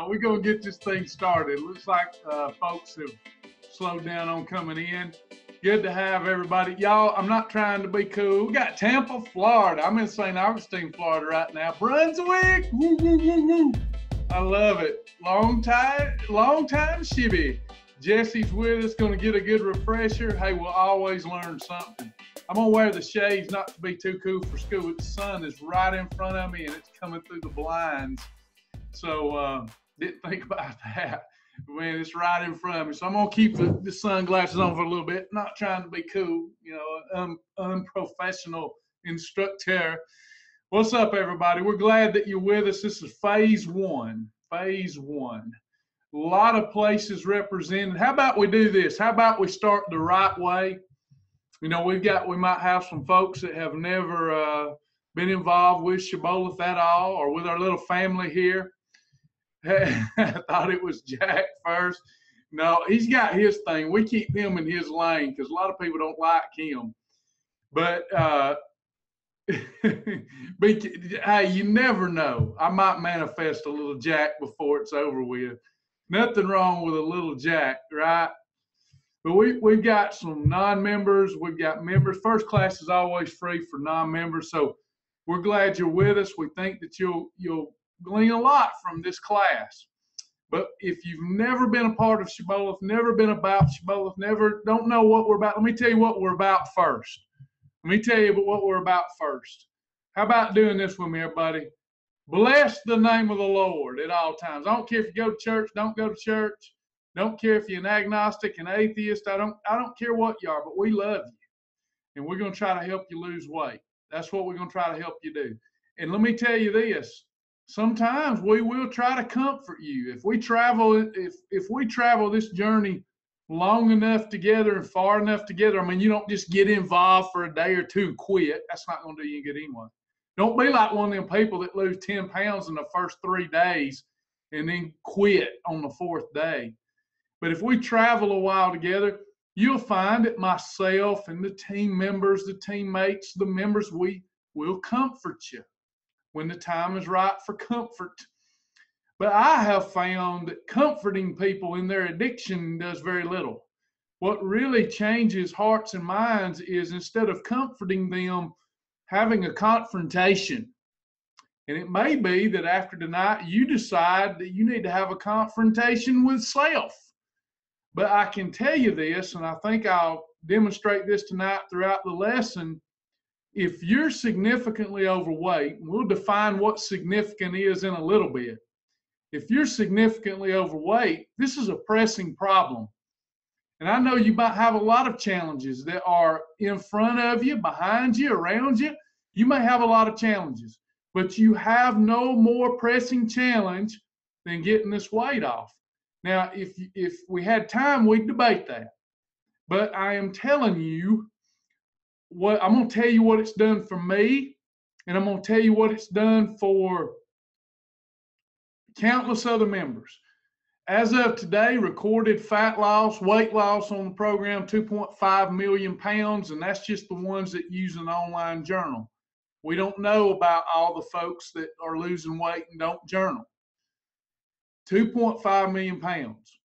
we're going to get this thing started. Looks like folks have slowed down on coming in. Good to have everybody. Y'all, I'm not trying to be cool. We got Tampa, Florida. I'm in St. Augustine, Florida right now. Brunswick. Woo, woo, woo, woo. I love it. Long time, Shibby. Jesse's with us, going to get a good refresher. Hey, we'll always learn something. I'm going to wear the shades not to be too cool for school. The sun is right in front of me, and it's coming through the blinds. So didn't think about that. Man, it's right in front of me. So I'm going to keep the sunglasses on for a little bit. Not trying to be cool, unprofessional instructor. What's up, everybody? We're glad that you're with us. This is phase one. Phase one. A lot of places represented. How about we do this? How about we start the right way? We might have some folks that have never been involved with Shibboleth at all, or with our little family here. I thought it was Jack first. No, he's got his thing. We keep him in his lane because a lot of people don't like him. But hey, you never know. I might manifest a little Jack before it's over with. Nothing wrong with a little Jack, right? But we've got some non-members. We've got members. First class is always free for non-members. So we're glad you're with us. We think that you'll glean a lot from this class. But if you've never been a part of Shibboleth, never been about Shibboleth, don't know what we're about, let me tell you what we're about first. Let me tell you what we're about first. How about doing this with me, everybody? Bless the name of the Lord at all times. I don't care if you go to church, don't go to church. Don't care if you're an agnostic, an atheist. I don't care what you are, but we love you. And we're going to try to help you lose weight. That's what we're going to try to help you do. And let me tell you this. Sometimes we will try to comfort you. If we travel this journey long enough together and far enough together, I mean, you don't just get involved for a day or two and quit. That's not going to do you any good anyway. Don't be like one of them people that lose 10 pounds in the first 3 days and then quit on the 4th day. But if we travel a while together, you'll find that myself and the team members, the teammates, the members, we will comfort you when the time is right for comfort. But I have found that comforting people in their addiction does very little. What really changes hearts and minds is, instead of comforting them, having a confrontation. And it may be that after tonight, you decide that you need to have a confrontation with self. But I can tell you this, and I think I'll demonstrate this tonight throughout the lesson. If you're significantly overweight, we'll define what significant is in a little bit. If you're significantly overweight, this is a pressing problem. And I know you might have a lot of challenges that are in front of you, behind you, around you. You may have a lot of challenges, but you have no more pressing challenge than getting this weight off. Now, if we had time, we'd debate that. But I am telling you, I'm going to tell you what it's done for me, and I'm going to tell you what it's done for countless other members. As of today, recorded fat loss, weight loss on the program, 2.5 million pounds, and that's just the ones that use an online journal. We don't know about all the folks that are losing weight and don't journal. 2.5 million pounds.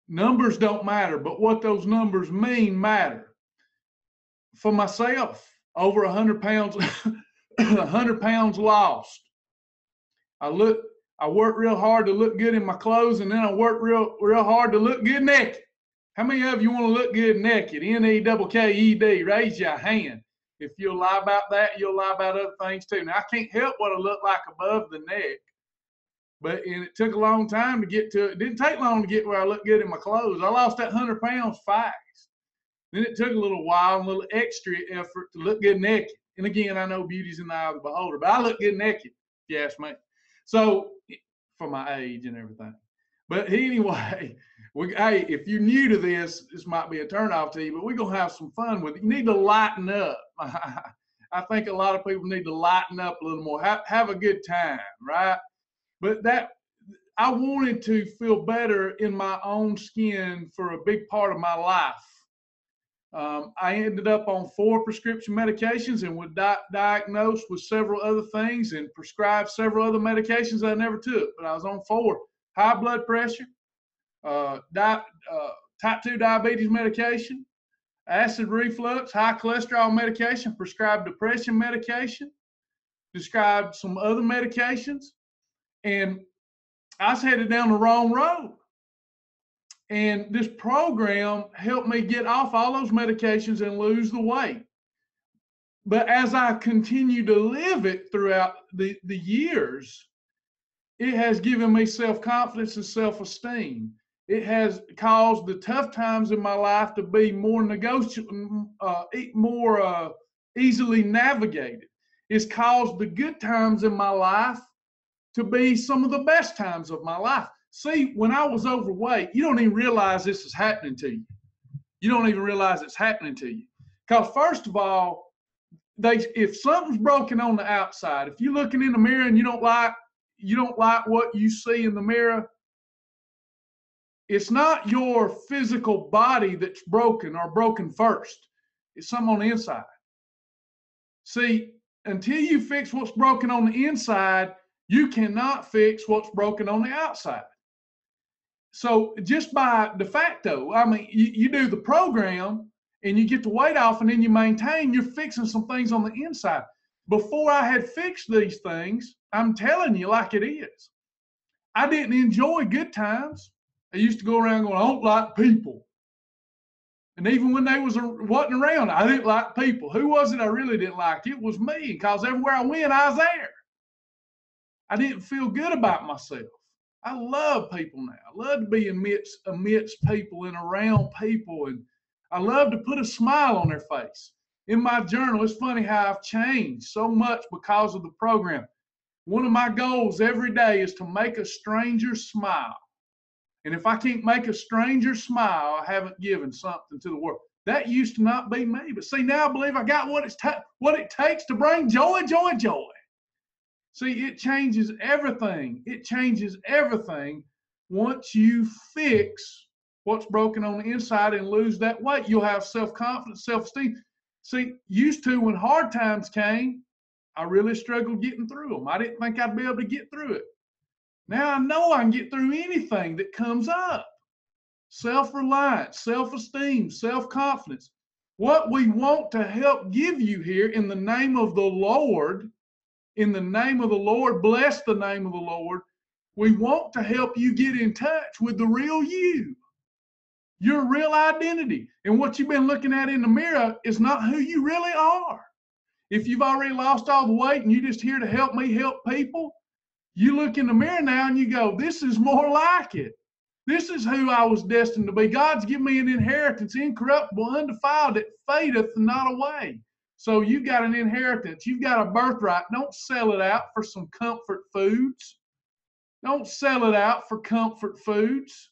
Numbers don't matter, but what those numbers mean matter. For myself, over 100 pounds, 100 pounds lost. I work real hard to look good in my clothes, and then I work real hard to look good naked. How many of you want to look good naked? N-E-K-K-E-D. Raise your hand. If you'll lie about that, you'll lie about other things too. Now, I can't help what I look like above the neck. And it took a long time to get to it. It didn't take long to get where I look good in my clothes. I lost that 100 pounds fast. Then it took a little while and a little extra effort to look good naked. And again, I know beauty's in the eye of the beholder, but I look good naked, if you ask me. So, for my age and everything. But anyway, hey, if you're new to this might be a turnoff to you, but we're going to have some fun with it. You need to lighten up. I think a lot of people need to lighten up a little more. Have a good time, right? But I wanted to feel better in my own skin for a big part of my life. I ended up on 4 prescription medications and was diagnosed with several other things and prescribed several other medications I never took, but I was on 4. high blood pressure, type 2 diabetes medication, acid reflux, high cholesterol medication, prescribed depression medication, prescribed some other medications, and I was headed down the wrong road. And this program helped me get off all those medications and lose the weight. But as I continue to live it throughout the years, it has given me self-confidence and self-esteem. It has caused the tough times in my life to be more negotiable, more easily navigated. It's caused the good times in my life to be some of the best times of my life. See, when I was overweight, you don't even realize this is happening to you. You don't even realize it's happening to you. Because first of all, if something's broken on the outside, if you're looking in the mirror and you don't like what you see in the mirror, it's not your physical body that's broken or broken first. It's something on the inside. See, until you fix what's broken on the inside, you cannot fix what's broken on the outside. So just by de facto, I mean, you do the program and you get the weight off and then you maintain, you're fixing some things on the inside. Before I had fixed these things, I'm telling you like it is, I didn't enjoy good times. I used to go around going, I don't like people. And even when they wasn't around, I didn't like people. Who was it I really didn't like? It was me, because everywhere I went, I was there. I didn't feel good about myself. I love people now. I love to be amidst people and around people. And I love to put a smile on their face. In my journal, it's funny how I've changed so much because of the program. One of my goals every day is to make a stranger smile. And if I can't make a stranger smile, I haven't given something to the world. That used to not be me. But see, now I believe I got what it takes to bring joy, joy, joy. See, it changes everything. It changes everything once you fix what's broken on the inside and lose that weight. You'll have self-confidence, self-esteem. See, used to, when hard times came, I really struggled getting through them. I didn't think I'd be able to get through it. Now I know I can get through anything that comes up. Self-reliance, self-esteem, self-confidence. What we want to help give you here in the name of the Lord, bless the name of the Lord, we want to help you get in touch with the real you, your real identity. And what you've been looking at in the mirror is not who you really are. If you've already lost all the weight and you're just here to help me help people, you look in the mirror now and you go, this is more like it. This is who I was destined to be. God's given me an inheritance, incorruptible, undefiled, that fadeth not away. So you've got an inheritance. You've got a birthright. Don't sell it out for some comfort foods. Don't sell it out for comfort foods.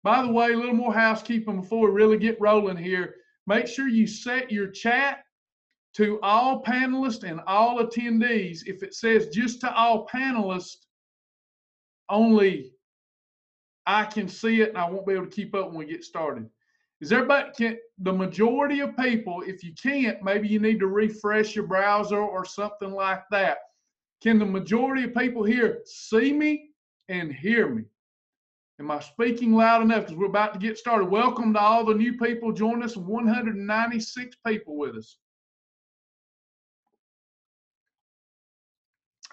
By the way, a little more housekeeping before we really get rolling here. Make sure you set your chat to all panelists and all attendees. If it says just to all panelists, only I can see it and I won't be able to keep up when we get started. Is everybody, the majority of people, if you can't, maybe you need to refresh your browser or something like that. Can the majority of people here see me and hear me? Am I speaking loud enough? Because we're about to get started. Welcome to all the new people joining us, 196 people with us.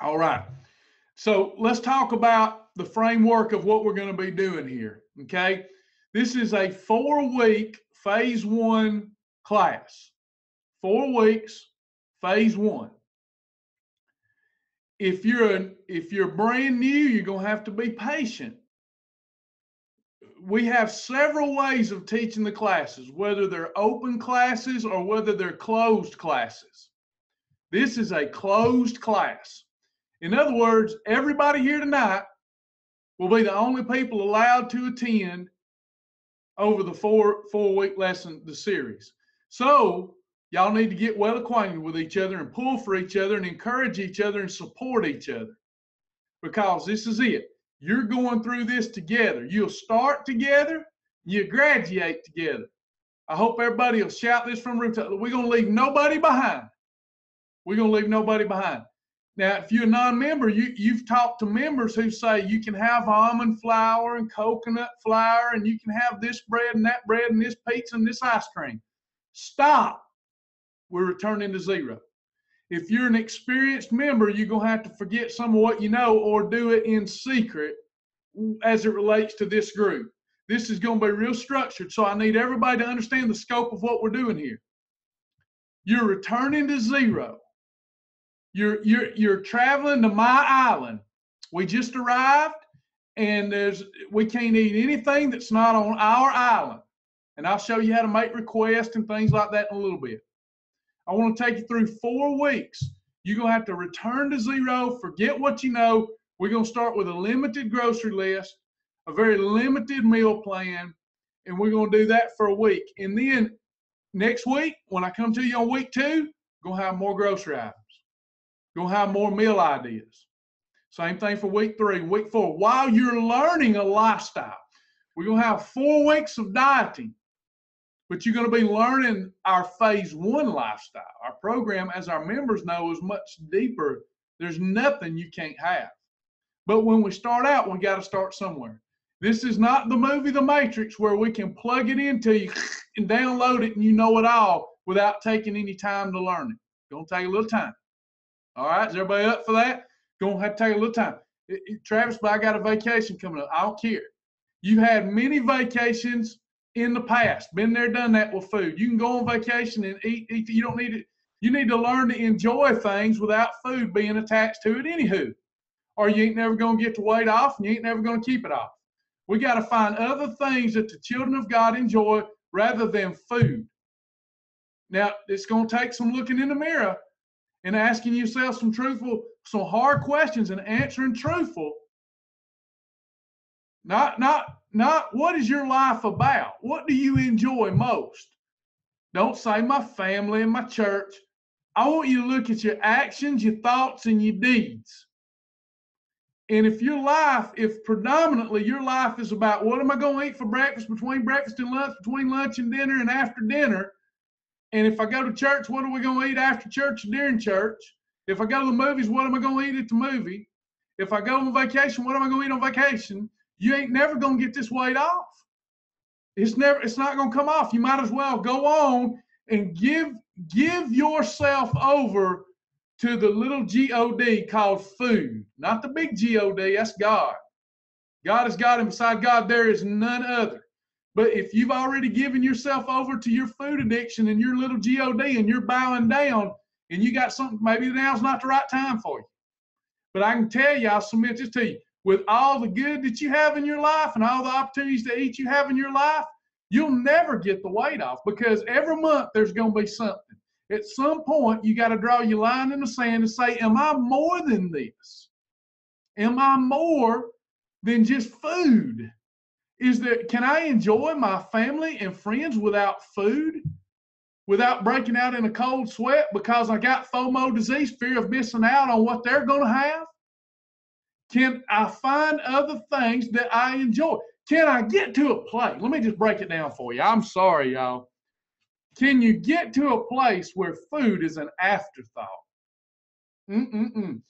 All right. So let's talk about the framework of what we're going to be doing here, okay? This is a 4-week phase 1 class. 4 weeks, phase 1. If you're brand new, you're going to have to be patient. We have several ways of teaching the classes, whether they're open classes or whether they're closed classes. This is a closed class. In other words, everybody here tonight will be the only people allowed to attend over the four-week lesson, the series. So y'all need to get well acquainted with each other and pull for each other and encourage each other and support each other, because this is it. You're going through this together. You'll start together, you graduate together. I hope everybody will shout this from the rooftop. We're going to leave nobody behind. We're going to leave nobody behind. Now, if you're a non-member, you've talked to members who say you can have almond flour and coconut flour, and you can have this bread and that bread and this pizza and this ice cream. Stop. We're returning to zero. If you're an experienced member, you're going to have to forget some of what you know or do it in secret as it relates to this group. This is going to be real structured, so I need everybody to understand the scope of what we're doing here. You're returning to zero. You're traveling to my island. We just arrived, and we can't eat anything that's not on our island. And I'll show you how to make requests and things like that in a little bit. I want to take you through 4 weeks. You're going to have to return to zero, forget what you know. We're going to start with a limited grocery list, a very limited meal plan, and we're going to do that for a week. And then next week, when I come to you on week 2, we're going to have more grocery items. We're going to have more meal ideas. Same thing for week 3, week 4. While you're learning a lifestyle, we're going to have 4 weeks of dieting. But you're going to be learning our phase 1 lifestyle. Our program, as our members know, is much deeper. There's nothing you can't have. But when we start out, we got to start somewhere. This is not the movie The Matrix where we can plug it into you and download it and you know it all without taking any time to learn it. It's going to take a little time. All right, is everybody up for that? Going to have to take a little time. Travis, but I got a vacation coming up. I don't care. You had many vacations in the past, been there, done that with food. You can go on vacation and eat. You don't need it. You need to learn to enjoy things without food being attached to it anywho. Or you ain't never going to get the weight off and you ain't never going to keep it off. We got to find other things that the children of God enjoy rather than food. Now, it's going to take some looking in the mirror and asking yourself some hard questions and answering truthful. Not what is your life about? What do you enjoy most? Don't say my family and my church. I want you to look at your actions, your thoughts, and your deeds. And if predominantly your life is about what am I going to eat for breakfast, between breakfast and lunch, between lunch and dinner, and after dinner, and if I go to church, what are we going to eat after church and during church? If I go to the movies, what am I going to eat at the movie? If I go on vacation, what am I going to eat on vacation? You ain't never going to get this weight off. It's not going to come off. You might as well go on and give yourself over to the little G-O-D called food. Not the big G-O-D, that's God. God is God, and beside God there is none other. But if you've already given yourself over to your food addiction and your little G-O-D and you're bowing down and you got something, maybe now's not the right time for you. But I can tell you, I'll submit this to you, with all the good that you have in your life and all the opportunities to eat you have in your life, you'll never get the weight off because every month there's going to be something. At some point, you got to draw your line in the sand and say, am I more than this? Am I more than just food? Can I enjoy my family and friends without food? Without breaking out in a cold sweat because I got FOMO disease, fear of missing out on what they're going to have? Can I find other things that I enjoy? Can I get to a place? Let me just break it down for you. I'm sorry, y'all. Can you get to a place where food is an afterthought? Can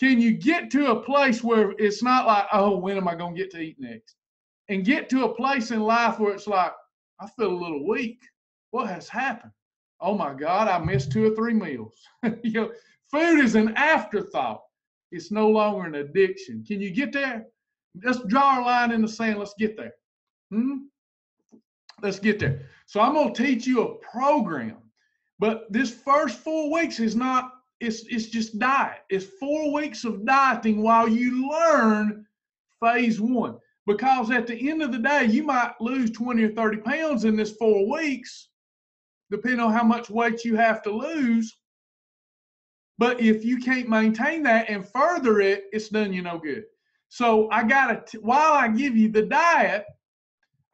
you get to a place where it's not like, oh, when am I going to get to eat next? And get to a place in life where it's like, I feel a little weak. What has happened? Oh my God, I missed 2 or 3 meals. Food is an afterthought. It's no longer an addiction. Can you get there? Let's draw a line in the sand. Let's get there. Let's get there. So I'm going to teach you a program. But this first 4 weeks is not, it's just diet. It's 4 weeks of dieting while you learn phase 1. Because at the end of the day, you might lose 20 or 30 pounds in this 4 weeks, depending on how much weight you have to lose. But if you can't maintain that and further it, it's done you no good. So while I give you the diet,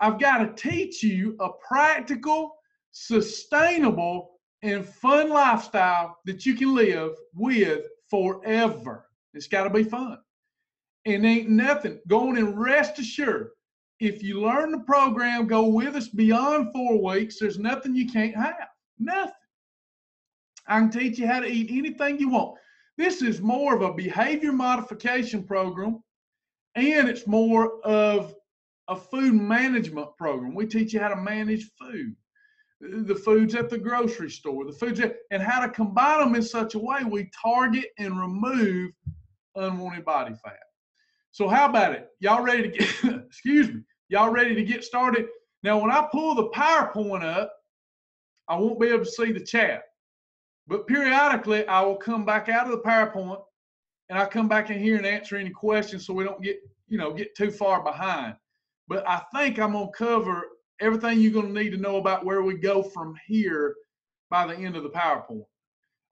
I've got to teach you a practical, sustainable, and fun lifestyle that you can live with forever. It's got to be fun. And ain't nothing. Go on and rest assured. If you learn the program, go with us beyond 4 weeks, there's nothing you can't have. Nothing. I can teach you how to eat anything you want. This is more of a behavior modification program, and it's more of a food management program. We teach you how to manage food, the foods at the grocery store, the foods and how to combine them in such a way we target and remove unwanted body fat. So how about it? Y'all ready to get, excuse me, y'all ready to get started? Now, when I pull the PowerPoint up, I won't be able to see the chat, but periodically I will come back out of the PowerPoint and I come back in here and answer any questions so we don't get too far behind. But I think I'm going to cover everything you're going to need to know about where we go from here by the end of the PowerPoint.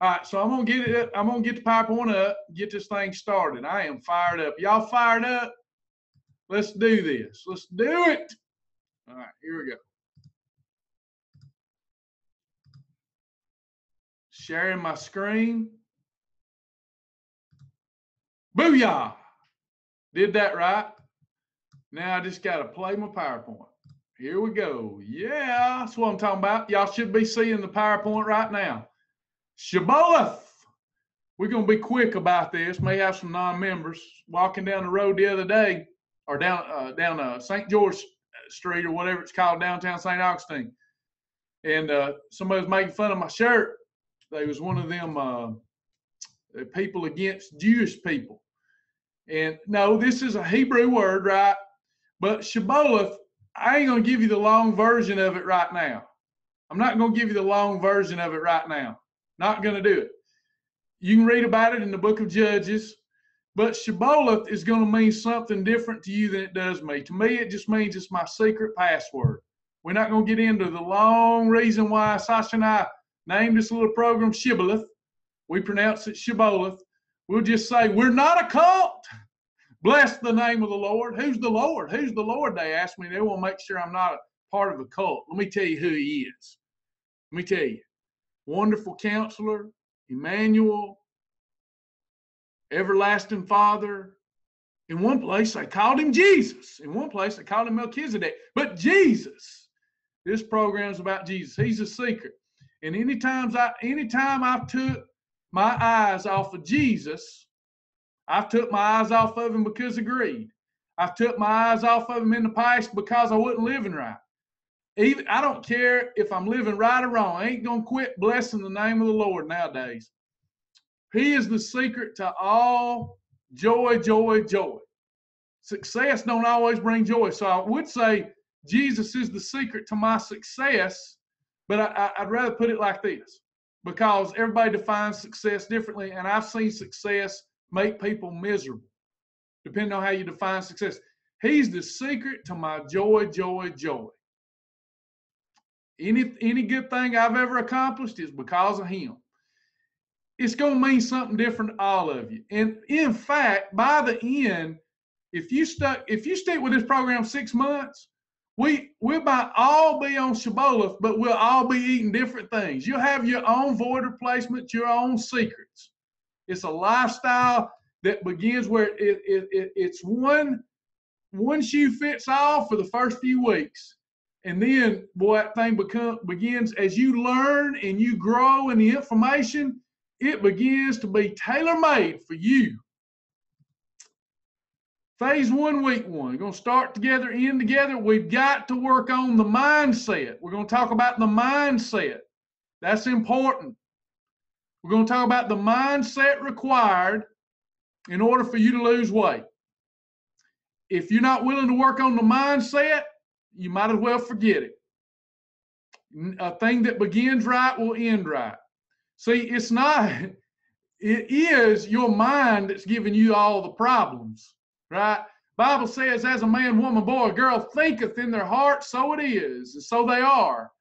All right, so I'm going to get the PowerPoint up, get this thing started. I am fired up. Y'all fired up? Let's do this. Let's do it. All right, here we go. Sharing my screen. Booyah! Did that right. Now I just got to play my PowerPoint. Here we go. Yeah, that's what I'm talking about. Y'all should be seeing the PowerPoint right now. Shibboleth. We're going to be quick about this. May have some non-members walking down the road the other day, or down St. George Street or whatever it's called, downtown St. Augustine. And somebody was making fun of my shirt. They was one of them people against Jewish people. And no, this is a Hebrew word, right? But Shibboleth, I ain't going to give you the long version of it right now. I'm not going to give you the long version of it right now. Not going to do it. You can read about it in the book of Judges, but Shibboleth is going to mean something different to you than it does me. To me, it just means it's my secret password. We're not going to get into the long reason why Sasha and I named this little program Shibboleth. We pronounce it Shibboleth. We'll just say, we're not a cult. Bless the name of the Lord. Who's the Lord? Who's the Lord? They ask me. They want to make sure I'm not a part of a cult. Let me tell you who he is. Let me tell you. Wonderful Counselor, Emmanuel, Everlasting Father. In one place, they called him Jesus. In one place, they called him Melchizedek. But Jesus, this program is about Jesus. He's a secret. And anytime I've took my eyes off of Jesus, I've took my eyes off of him because of greed. I've took my eyes off of him in the past because I wasn't living right. I don't care if I'm living right or wrong. I ain't going to quit blessing the name of the Lord nowadays. He is the secret to all joy, joy, joy. Success don't always bring joy. So I would say Jesus is the secret to my success, but I'd rather put it like this, because everybody defines success differently, and I've seen success make people miserable, depending on how you define success. He's the secret to my joy, joy, joy. Any good thing I've ever accomplished is because of him. It's going to mean something different to all of you. And in fact, by the end, if you stick with this program 6 months, we might all be on Shibboleth, but we'll all be eating different things. You'll have your own void replacement, your own secrets. It's a lifestyle that begins where it's one shoe fits all for the first few weeks. And then, boy, that thing begins as you learn and you grow in the information, it begins to be tailor-made for you. Phase 1, week 1. We're going to start together, end together. We've got to work on the mindset. We're going to talk about the mindset. That's important. We're going to talk about the mindset required in order for you to lose weight. If you're not willing to work on the mindset, you might as well forget it. A thing that begins right will end right. See, it is your mind that's giving you all the problems, right? Bible says, as a man, woman, boy, or girl thinketh in their heart, so it is, and so they are.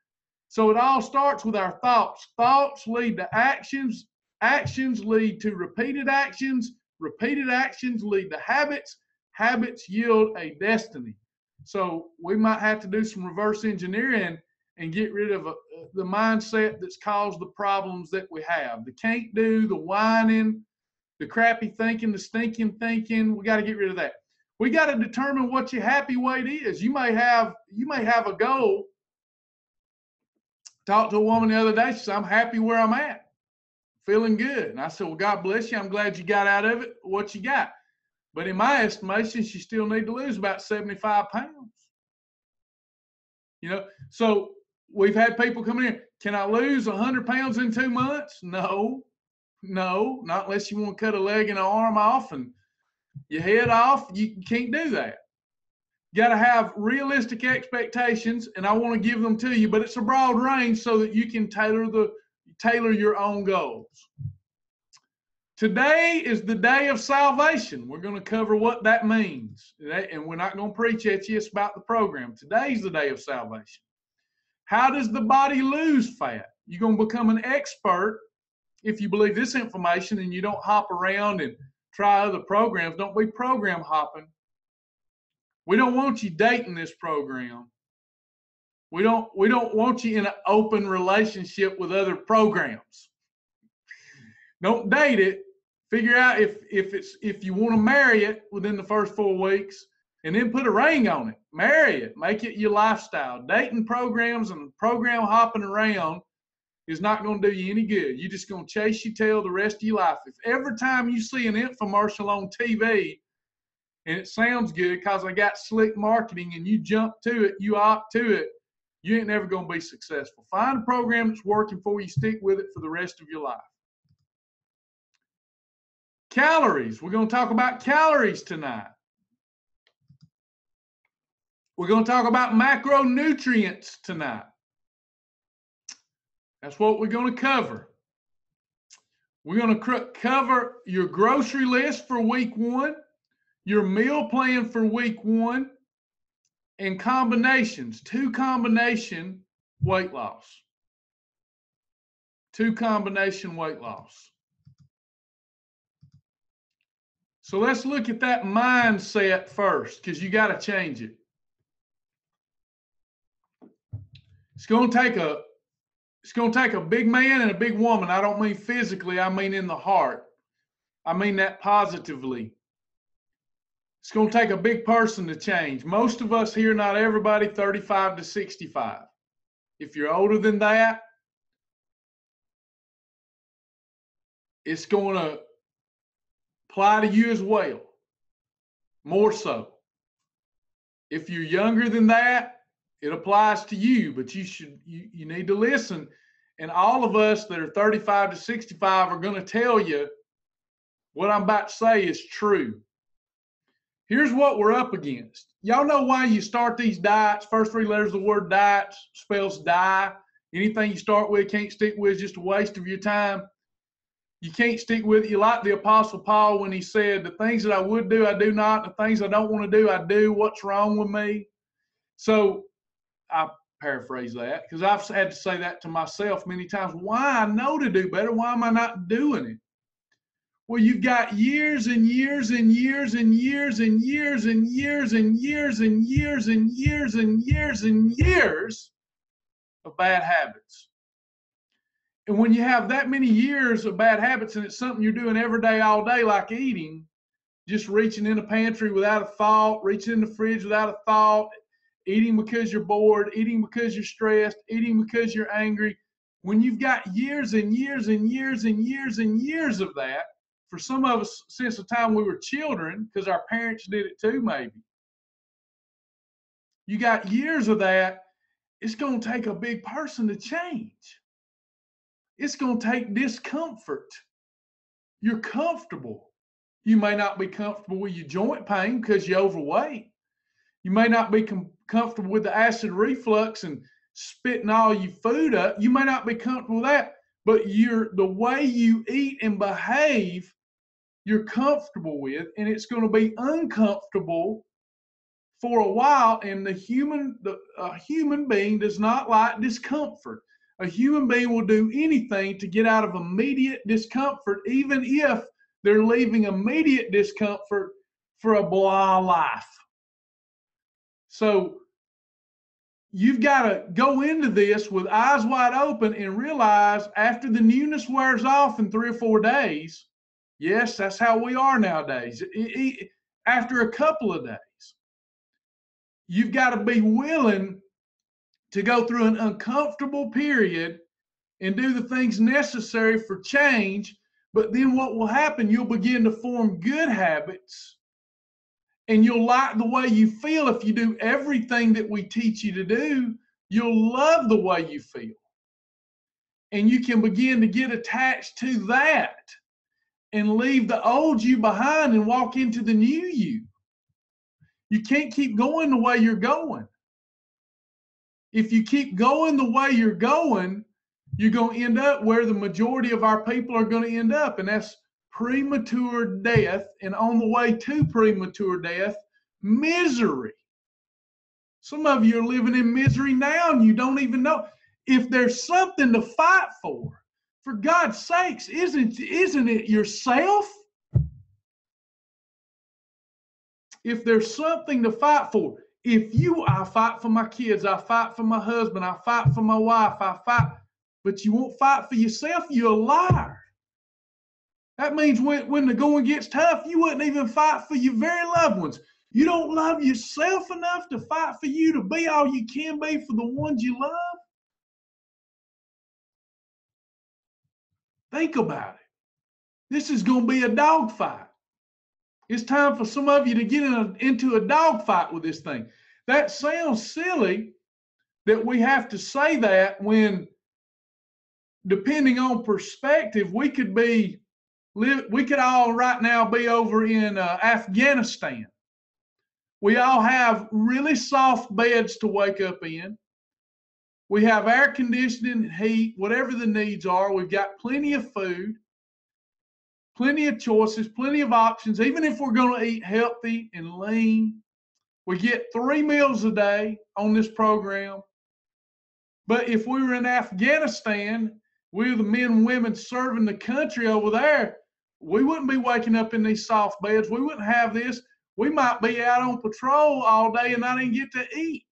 So it all starts with our thoughts. Thoughts lead to actions. Actions lead to repeated actions. Repeated actions lead to habits. Habits yield a destiny. So we might have to do some reverse engineering and get rid of the mindset that's caused the problems that we have. The can't do, the whining, the crappy thinking, the stinking thinking. We got to get rid of that. We got to determine what your happy weight is. You may have a goal. Talked to a woman the other day. She said, I'm happy where I'm at. feeling good. And I said, well, God bless you. I'm glad you got out of it what you got. But in my estimation, you still need to lose about 75 pounds. You know, so we've had people come in here, can I lose 100 pounds in 2 months? No, not unless you want to cut a leg and an arm off and your head off. You can't do that. You got to have realistic expectations, and I want to give them to you, but it's a broad range so that you can tailor your own goals. Today is the day of salvation. We're going to cover what that means, and we're not going to preach at you. It's about the program. Today's the day of salvation. How does the body lose fat? You're going to become an expert if you believe this information and you don't hop around and try other programs. Don't be program hopping. We don't want you dating this program. We don't want you in an open relationship with other programs. Don't date it. Figure out if you want to marry it within the first 4 weeks, and then put a ring on it. Marry it. Make it your lifestyle. Dating programs and program hopping around is not going to do you any good. You're just going to chase your tail the rest of your life. If every time you see an infomercial on TV and it sounds good because I got slick marketing and you jump to it, you opt to it, you ain't never going to be successful. Find a program that's working for you. Stick with it for the rest of your life. Calories. We're going to talk about calories tonight. We're going to talk about macronutrients tonight. That's what we're going to cover. We're going to cover your grocery list for week 1, your meal plan for week 1, and combinations, 2 combination weight loss. 2 combination weight loss. So let's look at that mindset first, because you got to change it. It's going to take a big man and a big woman. I don't mean physically, I mean in the heart. I mean that positively. It's going to take a big person to change. Most of us here, not everybody, 35 to 65. If you're older than that, it's going to apply to you as well, more so. If you're younger than that, it applies to you, but you need to listen. And all of us that are 35 to 65 are going to tell you what I'm about to say is true. Here's what we're up against. Y'all know why you start these diets. First 3 letters of the word diet spells die. Anything you start with, can't stick with, is just a waste of your time. You can't stick with it. You like the Apostle Paul when he said, the things that I would do, I do not. The things I don't want to do, I do. What's wrong with me? So I paraphrase that because I've had to say that to myself many times. Why? I know to do better. Why am I not doing it? Well, you've got years and years and years and years and years and years and years and years and years and years and years of bad habits. And when you have that many years of bad habits and it's something you're doing every day, all day, like eating, just reaching in the pantry without a thought, reaching in the fridge without a thought, eating because you're bored, eating because you're stressed, eating because you're angry. When you've got years and years and years and years and years of that, for some of us since the time we were children, because our parents did it too maybe, you got years of that, it's going to take a big person to change. It's going to take discomfort. You're comfortable. You may not be comfortable with your joint pain because you're overweight. You may not be comfortable with the acid reflux and spitting all your food up. You may not be comfortable with that, but the way you eat and behave, you're comfortable with, and it's going to be uncomfortable for a while. And a human being does not like discomfort. A human being will do anything to get out of immediate discomfort, even if they're leaving immediate discomfort for a blah life. So you've got to go into this with eyes wide open and realize after the newness wears off in 3 or 4 days, yes, that's how we are nowadays. After a couple of days, you've got to be willing to go through an uncomfortable period and do the things necessary for change. But then what will happen, you'll begin to form good habits, and you'll like the way you feel. If you do everything that we teach you to do, you'll love the way you feel. And you can begin to get attached to that and leave the old you behind and walk into the new you. You can't keep going the way you're going. If you keep going the way you're going to end up where the majority of our people are going to end up, and that's premature death, and on the way to premature death, misery. Some of you are living in misery now and you don't even know. If there's something to fight for God's sakes, isn't it yourself? If there's something to fight for, I fight for my kids, I fight for my husband, I fight for my wife, but you won't fight for yourself, you're a liar. That means when the going gets tough, you wouldn't even fight for your very loved ones. You don't love yourself enough to fight for you to be all you can be for the ones you love. Think about it. This is going to be a dogfight. It's time for some of you to get into a dogfight with this thing. That sounds silly that we have to say that when, depending on perspective, we could all right now be over in Afghanistan. We all have really soft beds to wake up in. We have air conditioning, heat, whatever the needs are. We've got plenty of food, plenty of choices, plenty of options. Even if we're going to eat healthy and lean, we get 3 meals a day on this program. But if we were in Afghanistan, we're the men and women serving the country over there, we wouldn't be waking up in these soft beds. We wouldn't have this. We might be out on patrol all day and not even get to eat.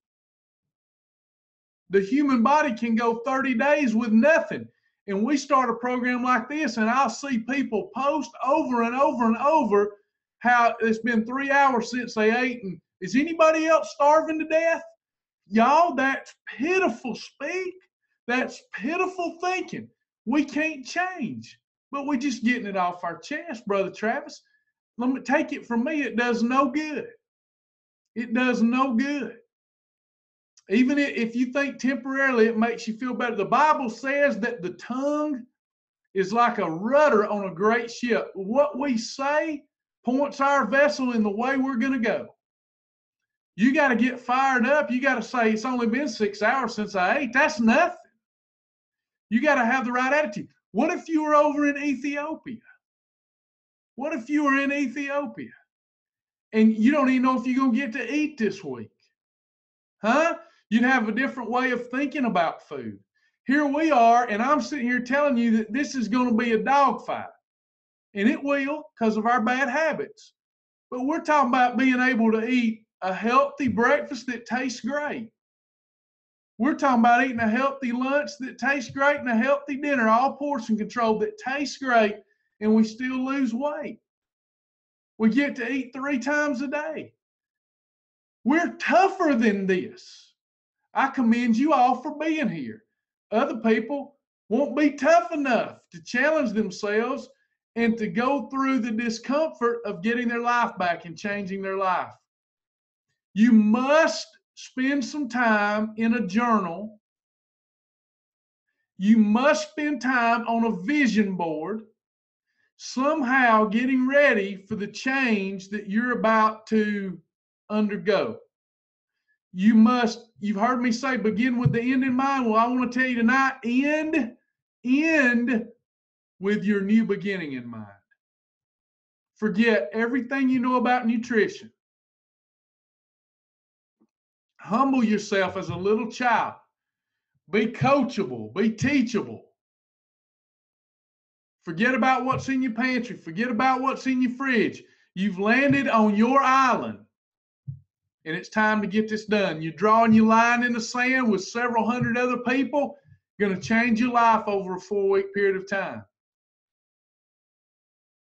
The human body can go 30 days with nothing. And we start a program like this, and I'll see people post over and over and over how it's been 3 hours since they ate. And is anybody else starving to death? Y'all, that's pitiful speak. That's pitiful thinking. We can't change, but we're just getting it off our chest, Brother Travis. Let me take it from me. It does no good. It does no good. Even if you think temporarily it makes you feel better. The Bible says that the tongue is like a rudder on a great ship. What we say points our vessel in the way we're going to go. You got to get fired up. You got to say, it's only been 6 hours since I ate. That's nothing. You got to have the right attitude. What if you were over in Ethiopia? What if you were in Ethiopia and you don't even know if you're going to get to eat this week? Huh? You'd have a different way of thinking about food. Here we are, and I'm sitting here telling you that this is going to be a dogfight. And it will, because of our bad habits. But we're talking about being able to eat a healthy breakfast that tastes great. We're talking about eating a healthy lunch that tastes great and a healthy dinner, all portion control that tastes great, and we still lose weight. We get to eat 3 times a day. We're tougher than this. I commend you all for being here. Other people won't be tough enough to challenge themselves and to go through the discomfort of getting their life back and changing their life. You must spend some time in a journal. You must spend time on a vision board, somehow getting ready for the change that you're about to undergo. You've heard me say, begin with the end in mind. Well, I want to tell you tonight, end with your new beginning in mind. Forget everything you know about nutrition. Humble yourself as a little child. Be coachable, be teachable. Forget about what's in your pantry. Forget about what's in your fridge. You've landed on your island. And it's time to get this done. You're drawing your line in the sand with several hundred other people. Going to change your life over a 4-week period of time.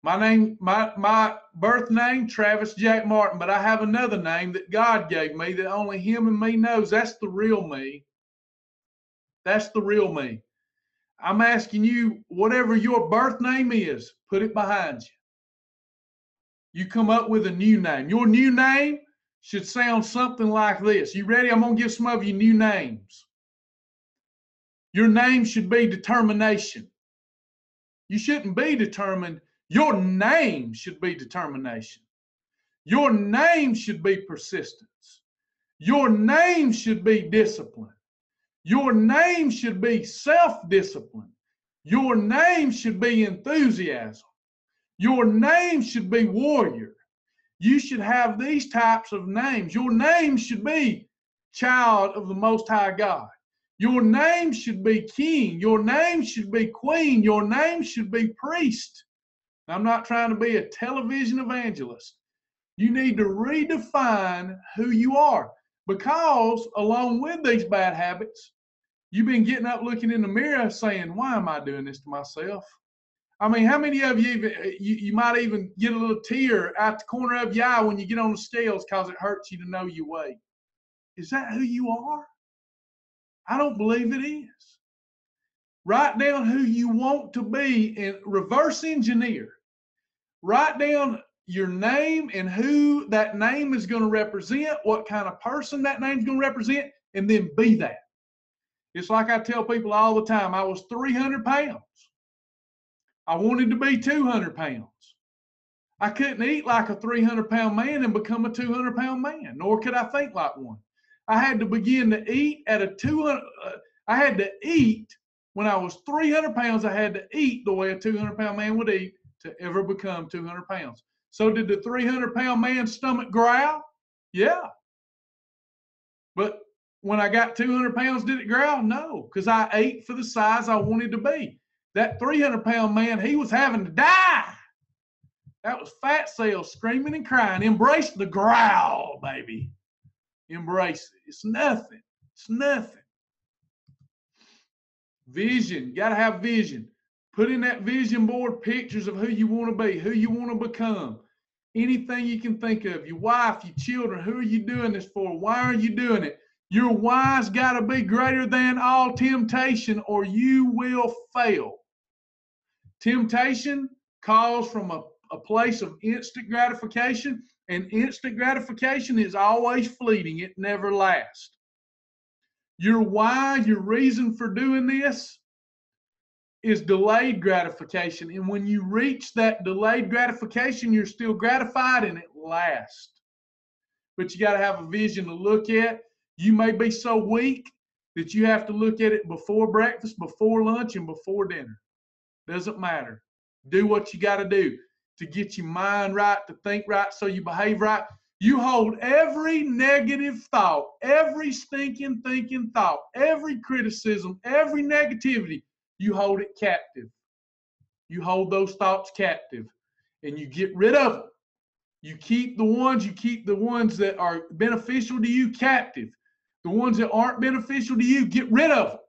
My birth name, Travis Jack Martin, but I have another name that God gave me that only Him and me knows. That's the real me. That's the real me. I'm asking you, whatever your birth name is, put it behind you. You come up with a new name. Your new name should sound something like this. You ready? I'm going to give some of you new names. Your name should be determination. You shouldn't be determined. Your name should be determination. Your name should be persistence. Your name should be discipline. Your name should be self-discipline. Your name should be enthusiasm. Your name should be warrior. You should have these types of names. Your name should be child of the Most High God. Your name should be king. Your name should be queen. Your name should be priest. I'm not trying to be a television evangelist. You need to redefine who you are, because along with these bad habits, you've been getting up looking in the mirror saying, why am I doing this to myself? I mean, how many of you, you might even get a little tear out the corner of your eye when you get on the scales because it hurts you to know your weight? Is that who you are? I don't believe it is. Write down who you want to be and reverse engineer. Write down your name and who that name is going to represent, what kind of person that name is going to represent, and then be that. It's like I tell people all the time, I was 300 pounds. I wanted to be 200 pounds. I couldn't eat like a 300-pound man and become a 200-pound man, nor could I think like one. I had to begin to eat at a 200, I had to eat when I was 300 pounds, I had to eat the way a 200-pound man would eat to ever become 200 pounds. So did the 300-pound man's stomach growl? Yeah. But when I got 200 pounds, did it growl? No, because I ate for the size I wanted to be. That 300-pound man, he was having to die. That was fat cells screaming and crying. Embrace the growl, baby. Embrace it. It's nothing. It's nothing. Vision. You got to have vision. Put in that vision board pictures of who you want to be, who you want to become. Anything you can think of. Your wife, your children. Who are you doing this for? Why are you doing it? Your why's got to be greater than all temptation, or you will fail. Temptation calls from a place of instant gratification, and instant gratification is always fleeting. It never lasts. Your why, your reason for doing this is delayed gratification. And when you reach that delayed gratification, you're still gratified and it lasts. But you got to have a vision to look at. You may be so weak that you have to look at it before breakfast, before lunch, and before dinner. Doesn't matter. Do what you got to do to get your mind right, to think right, so you behave right. You hold every negative thought, every stinking thinking thought, every criticism, every negativity, you hold it captive. You hold those thoughts captive and you get rid of them. You keep the ones that are beneficial to you captive. The ones that aren't beneficial to you, get rid of them.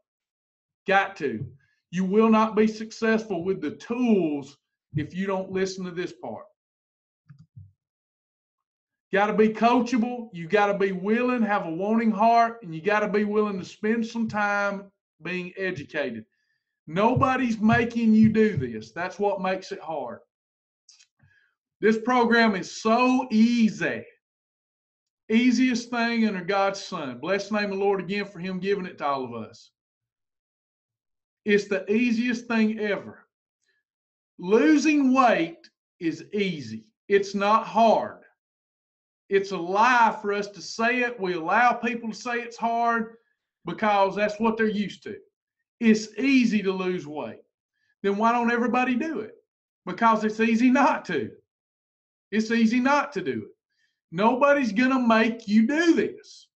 Got to. You will not be successful with the tools if you don't listen to this part. Got to be coachable. You got to be willing, have a wanting heart, and you got to be willing to spend some time being educated. Nobody's making you do this. That's what makes it hard. This program is so easy. Easiest thing under God's Son. Bless the name of the Lord again for him giving it to all of us. It's the easiest thing ever. Losing weight is easy. It's not hard. It's a lie for us to say it. We allow people to say it's hard because that's what they're used to. It's easy to lose weight. Then why don't everybody do it? Because it's easy not to. It's easy not to do it. Nobody's going to make you do this.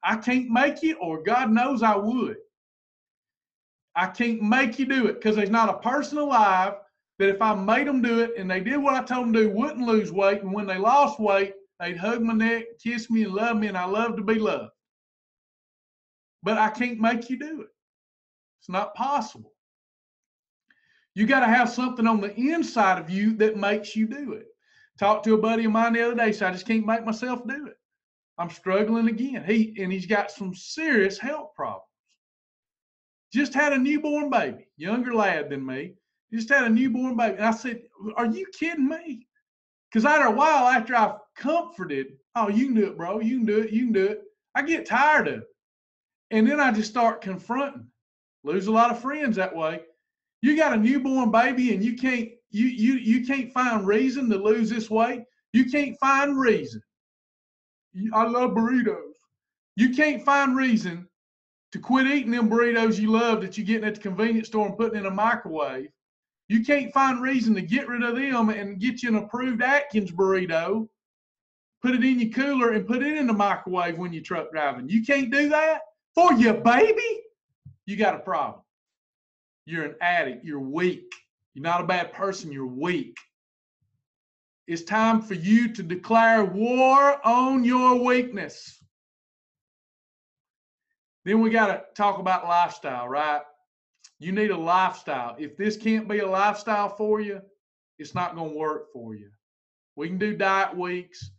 I can't make you, or God knows I would. I can't make you do it because there's not a person alive that if I made them do it and they did what I told them to do, wouldn't lose weight. And when they lost weight, they'd hug my neck, kiss me, and love me, and I love to be loved. But I can't make you do it. It's not possible. You got to have something on the inside of you that makes you do it. Talked to a buddy of mine the other day, so I just can't make myself do it. I'm struggling again. He's got some serious health problems. just had a newborn baby, younger lad than me, just had a newborn baby. And I said, are you kidding me? Because after a while, after I've comforted, oh, you can do it, bro. You can do it. You can do it. I get tired of it. And then I just start confronting. Lose a lot of friends that way. You got a newborn baby and you can't find reason to lose this weight. You can't find reason. I love burritos. You can't find reason to quit eating them burritos you love that you're getting at the convenience store and putting in a microwave. You can't find reason to get rid of them and get you an approved Atkins burrito, put it in your cooler and put it in the microwave when you're truck driving. You can't do that for your baby? You got a problem. You're an addict. You're weak. You're not a bad person. You're weak. It's time for you to declare war on your weakness. Then we got to talk about lifestyle, right? You need a lifestyle. If this can't be a lifestyle for you, it's not going to work for you. We can do diet weeks,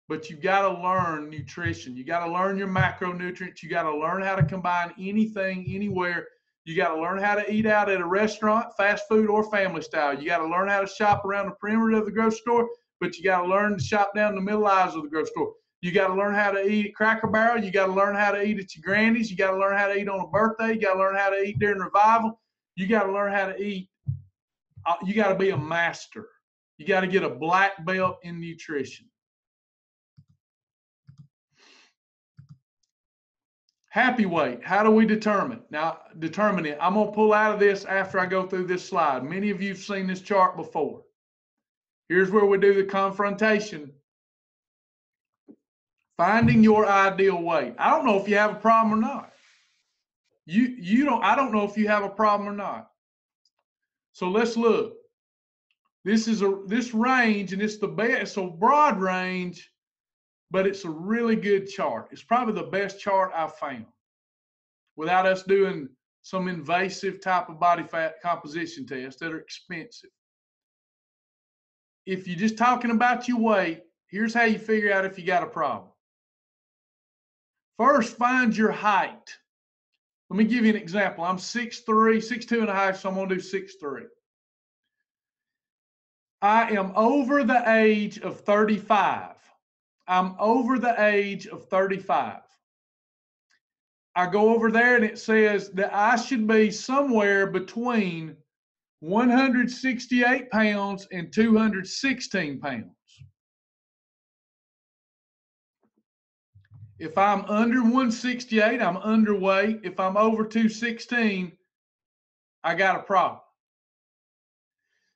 but you got to learn nutrition. You got to learn your macronutrients. You got to learn how to combine anything, anywhere. You got to learn how to eat out at a restaurant, fast food or family style. You got to learn how to shop around the perimeter of the grocery store, but you got to learn to shop down the middle aisles of the grocery store. You got to learn how to eat at Cracker Barrel. You got to learn how to eat at your granny's. You got to learn how to eat on a birthday. You got to learn how to eat during revival. You got to learn how to eat. You got to be a master. You got to get a black belt in nutrition. Happy weight. How do we determine? Now, determine it. I'm going to pull out of this after I go through this slide. Many of you have seen this chart before. Here's where we do the confrontation. Finding your ideal weight. I don't know if you have a problem or not. I don't know if you have a problem or not. So let's look. This range, and it's the best. It's a broad range, but it's a really good chart. It's probably the best chart I've found without us doing some invasive type of body fat composition tests that are expensive. If you're just talking about your weight, here's how you figure out if you got a problem. First, find your height. Let me give you an example. I'm 6'3", 6'2" and a half, so I'm going to do 6'3". I am over the age of 35. I'm over the age of 35. I go over there and it says that I should be somewhere between 168 pounds and 216 pounds. If I'm under 168, I'm underweight. If I'm over 216, I got a problem.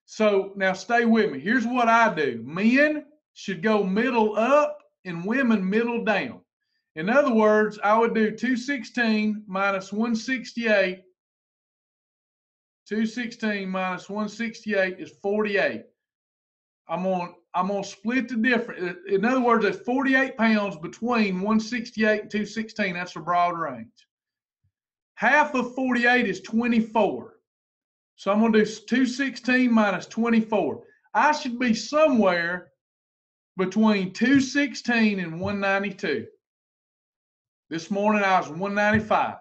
So now stay with me. Here's what I do. Men should go middle up and women middle down. In other words, I would do 216 minus 168. 216 minus 168 is 48. I'm gonna split the difference. In other words, there's 48 pounds between 168 and 216. That's a broad range. Half of 48 is 24. So I'm going to do 216 minus 24. I should be somewhere between 216 and 192. This morning I was 195.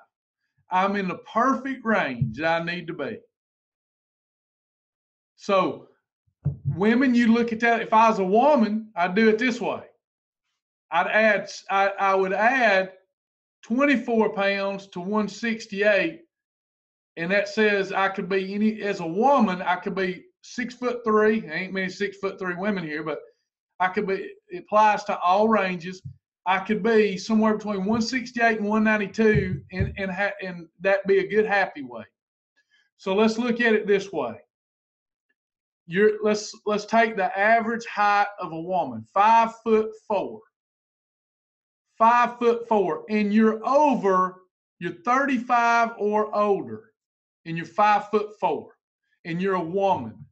I'm in the perfect range that I need to be. So women, you look at that. If I was a woman, I'd do it this way. I would add 24 pounds to 168. And that says I could be as a woman, I could be 6'3". There ain't many 6'3" women here, but I could be, it applies to all ranges. I could be somewhere between 168 and 192 and that be a good happy weight. So let's look at it this way. Let's take the average height of a woman, 5'4". 5'4", and you're 35 or older. And you're 5'4", and you're a woman.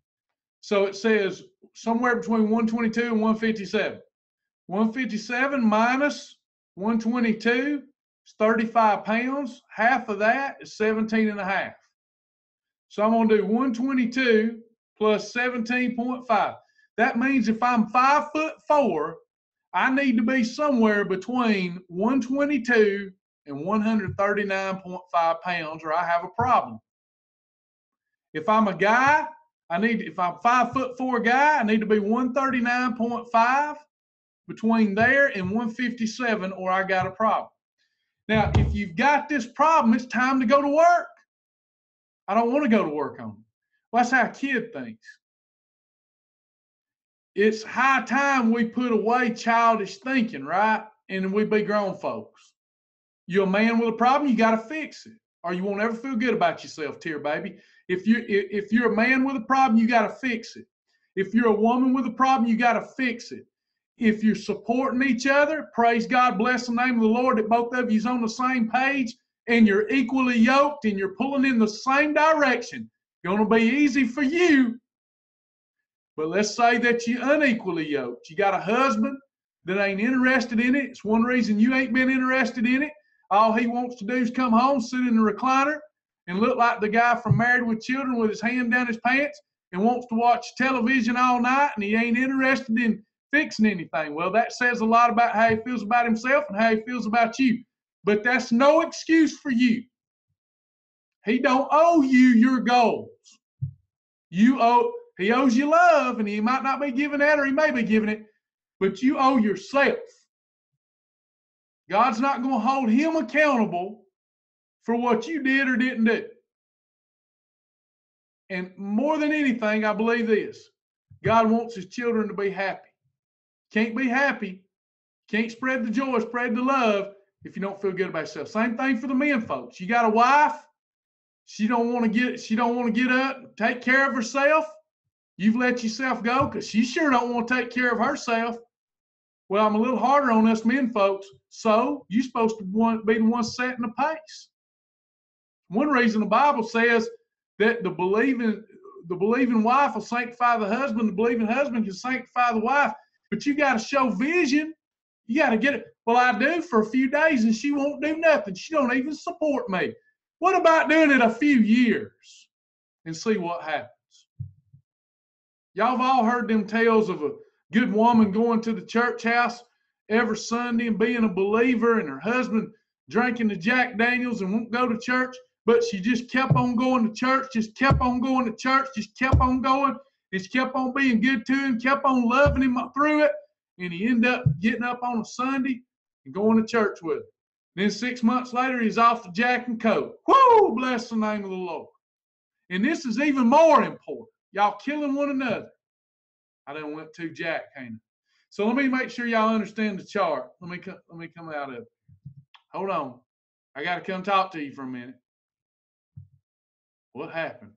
So it says somewhere between 122 and 157. 157 minus 122 is 35 pounds. Half of that is 17 and a half. So I'm going to do 122 plus 17.5. That means if I'm 5'4", I need to be somewhere between 122 and 139.5 pounds, or I have a problem. If I'm a guy, if I'm 5'4" guy, I need to be 139.5 between there and 157, or I got a problem. Now, if you've got this problem, it's time to go to work. I don't want to go to work on it. Well, that's how a kid thinks. It's high time we put away childish thinking, right? And we be grown folks. You're a man with a problem, you got to fix it, or you won't ever feel good about yourself, dear baby. If you're a man with a problem, you got to fix it. If you're a woman with a problem, you got to fix it. If you're supporting each other, praise God, bless the name of the Lord that both of you's on the same page and you're equally yoked and you're pulling in the same direction. Going to be easy for you. But let's say that you're unequally yoked. You got a husband that ain't interested in it. It's one reason you ain't been interested in it. All he wants to do is come home, sit in the recliner, and look like the guy from Married with Children with his hand down his pants and wants to watch television all night, and he ain't interested in fixing anything. Well, that says a lot about how he feels about himself and how he feels about you. But that's no excuse for you. He don't owe you your goals. He owes you love, and he might not be giving that, or he may be giving it, but you owe yourself. God's not going to hold him accountable for what you did or didn't do. And more than anything, I believe this: God wants his children to be happy. Can't be happy, can't spread the joy, spread the love if you don't feel good about yourself. Same thing for the men folks. You got a wife, she don't want to get up, take care of herself. You've let yourself go because she sure don't want to take care of herself. Well, I'm a little harder on us men folks. So you're supposed to be the one setting the pace. One reason the Bible says that the believing wife will sanctify the husband, the believing husband can sanctify the wife. But you got to show vision. You got to get it. Well, I do for a few days, and she won't do nothing. She don't even support me. What about doing it a few years and see what happens? Y'all have all heard them tales of a good woman going to the church house every Sunday and being a believer, and her husband drinking the Jack Daniels and won't go to church, but she just kept on going to church, just kept on going to church, just kept on going, and she kept on being good to him, kept on loving him through it, and he ended up getting up on a Sunday and going to church with him. Then 6 months later, he's off the Jack and Coke. Whoo! Bless the name of the Lord. And this is even more important. Y'all killing one another. I done went too Jack, ain't I? So let me make sure y'all understand the chart. Let me come out of it. Hold on. I got to come talk to you for a minute. What happened?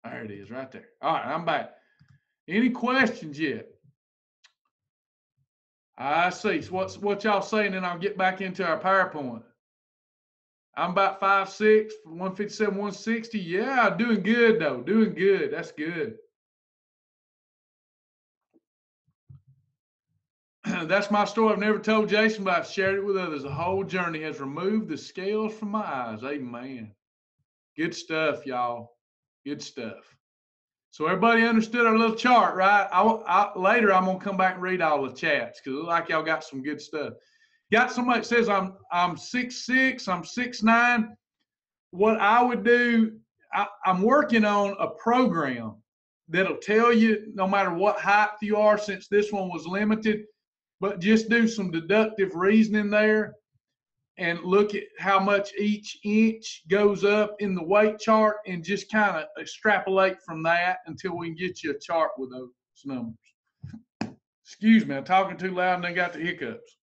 There it is right there. All right, I'm back. Any questions yet? I see. So what y'all saying, and I'll get back into our PowerPoint. I'm about 5'6", 157, 160. Yeah, doing good, though. Doing good. That's good. That's my story. I've never told Jason, but I've shared it with others. The whole journey has removed the scales from my eyes. Amen. Good stuff, y'all. Good stuff. So everybody understood our little chart, right? Later, I'm going to come back and read all the chats because it looks like y'all got some good stuff. Got somebody that says I'm 6'6", I'm 6'9". What I would do, I'm working on a program that'll tell you no matter what height you are, since this one was limited, but just do some deductive reasoning there and look at how much each inch goes up in the weight chart and just kind of extrapolate from that until we can get you a chart with those numbers. Excuse me, I'm talking too loud and I got the hiccups.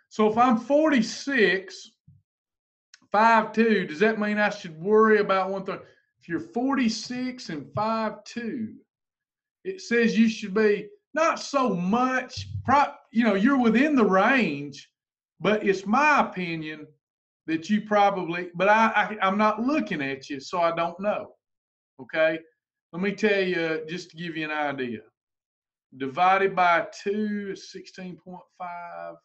So if I'm 46, 5'2", does that mean I should worry about 130? If you're 46 and 5'2", it says you should be not so much, you're within the range, but it's my opinion that you probably, but I'm not looking at you, so I don't know. Okay? Let me tell you, just to give you an idea. Divided by 2 is 16.5.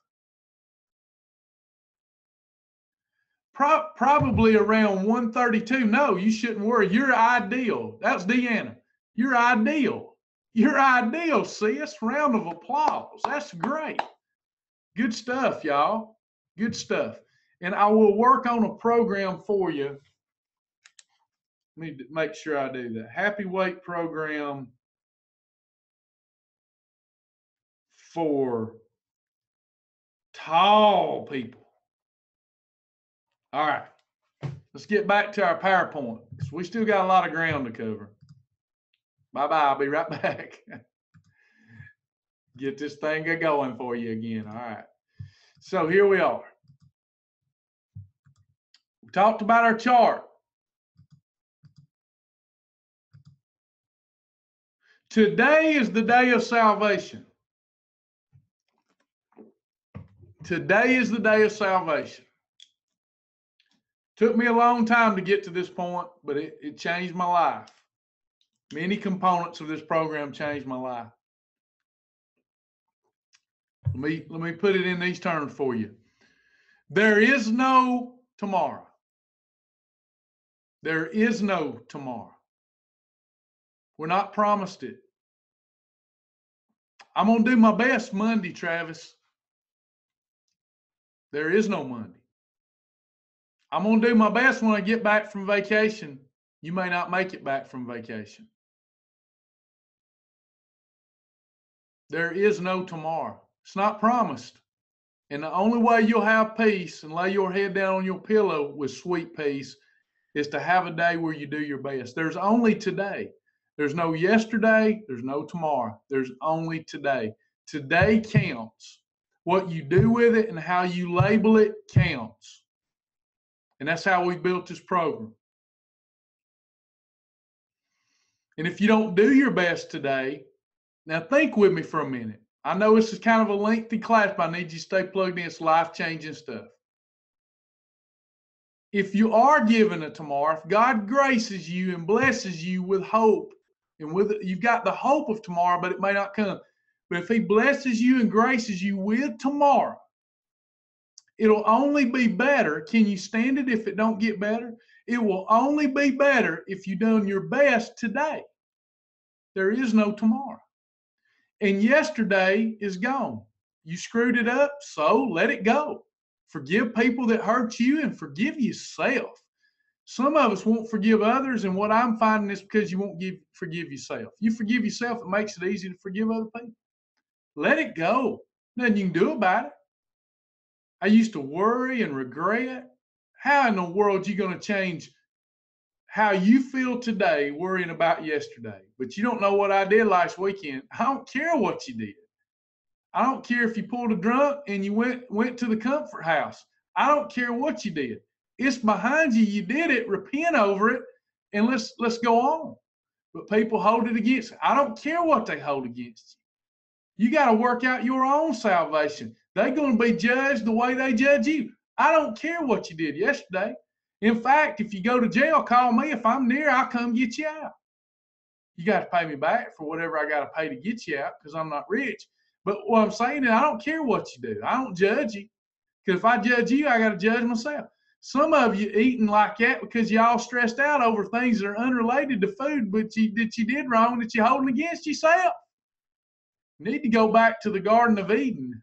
Probably around 132. No, you shouldn't worry. You're ideal. That's Deanna. You're ideal. You're ideal, sis. Round of applause. That's great. Good stuff, y'all. Good stuff. And I will work on a program for you. Let me make sure I do that. Happy weight program for tall people. All right. Let's get back to our PowerPoint because we still got a lot of ground to cover. Bye-bye. I'll be right back. Get this thing going for you again. All right. So here we are. We talked about our chart. Today is the day of salvation. Today is the day of salvation. Took me a long time to get to this point, but it changed my life. Many components of this program changed my life. Let me put it in these terms for you. There is no tomorrow. There is no tomorrow. We're not promised it. I'm going to do my best Monday, Travis. There is no Monday. I'm going to do my best when I get back from vacation. You may not make it back from vacation. There is no tomorrow. It's not promised. And the only way you'll have peace and lay your head down on your pillow with sweet peace is to have a day where you do your best. There's only today. There's no yesterday. There's no tomorrow. There's only today. Today counts. What you do with it and how you label it counts. And that's how we built this program. And if you don't do your best today, now think with me for a minute. I know this is kind of a lengthy class, but I need you to stay plugged in. It's life-changing stuff. If you are given a tomorrow, if God graces you and blesses you with hope, and you've got the hope of tomorrow, but it may not come. But if he blesses you and graces you with tomorrow, it'll only be better. Can you stand it if it don't get better? It will only be better if you've done your best today. There is no tomorrow. And yesterday is gone. You screwed it up, so let it go. Forgive people that hurt you and forgive yourself. Some of us won't forgive others, and what I'm finding is because you won't forgive yourself. You forgive yourself, it makes it easy to forgive other people. Let it go. Nothing you can do about it. I used to worry and regret. How in the world are you going to change how you feel today worrying about yesterday? But you don't know what I did last weekend. I don't care what you did. I don't care if you pulled a drunk and you went to the comfort house. I don't care what you did. It's behind you. You did it. Repent over it, and let's go on. But people hold it against you. I don't care what they hold against you. You got to work out your own salvation. They're going to be judged the way they judge you. I don't care what you did yesterday. In fact, if you go to jail, call me. If I'm near, I'll come get you out. You got to pay me back for whatever I got to pay to get you out because I'm not rich. But what I'm saying is I don't care what you do. I don't judge you. Because if I judge you, I got to judge myself. Some of you eating like that because you all stressed out over things that are unrelated to food, but that you did wrong, that you're holding against yourself. You need to go back to the Garden of Eden.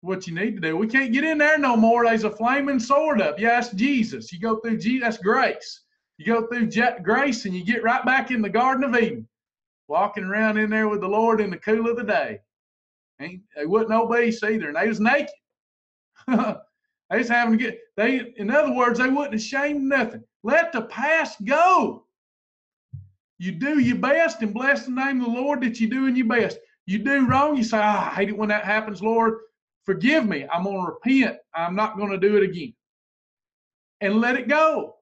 What you need to do. We can't get in there no more. There's a flaming sword up. Yeah, that's Jesus. You go through Jesus, that's grace. You go through grace and you get right back in the Garden of Eden, walking around in there with the Lord in the cool of the day. They wasn't obese either, and they was naked. They was having to in other words, they wasn't ashamed of nothing. Let the past go. You do your best and bless the name of the Lord that you're doing your best. You do wrong, you say, I hate it when that happens, Lord. Forgive me. I'm going to repent. I'm not going to do it again. And let it go.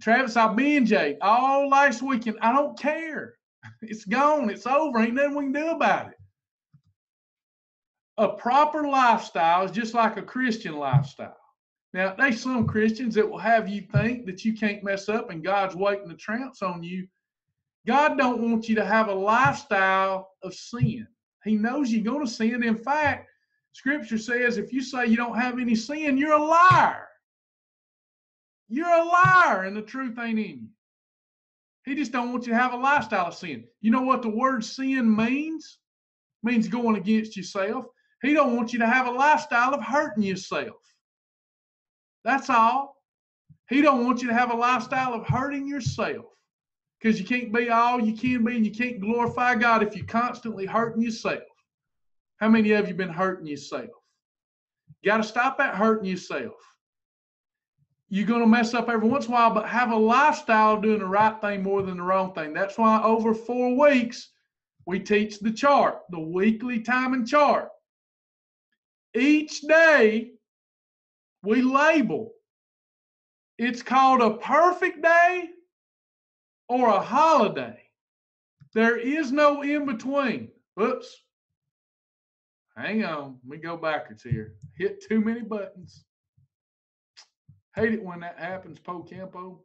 Travis, I binged all last weekend. I don't care. It's gone. It's over. Ain't nothing we can do about it. A proper lifestyle is just like a Christian lifestyle. Now, there's some Christians that will have you think that you can't mess up and God's waiting to trounce on you. God don't want you to have a lifestyle of sin. He knows you're going to sin. In fact, Scripture says if you say you don't have any sin, you're a liar. You're a liar and the truth ain't in you. He just don't want you to have a lifestyle of sin. You know what the word sin means? It means going against yourself. He don't want you to have a lifestyle of hurting yourself. That's all. He don't want you to have a lifestyle of hurting yourself, because you can't be all you can be and you can't glorify God if you're constantly hurting yourself. How many of you been hurting yourself? You got to stop that hurting yourself. You're going to mess up every once in a while, but have a lifestyle doing the right thing more than the wrong thing. That's why over 4 weeks, we teach the chart, the weekly timing chart. Each day, we label. It's called a perfect day or a holiday. There is no in between. Oops. Hang on. Let me go backwards here. Hit too many buttons. Hate it when that happens, Po Campo.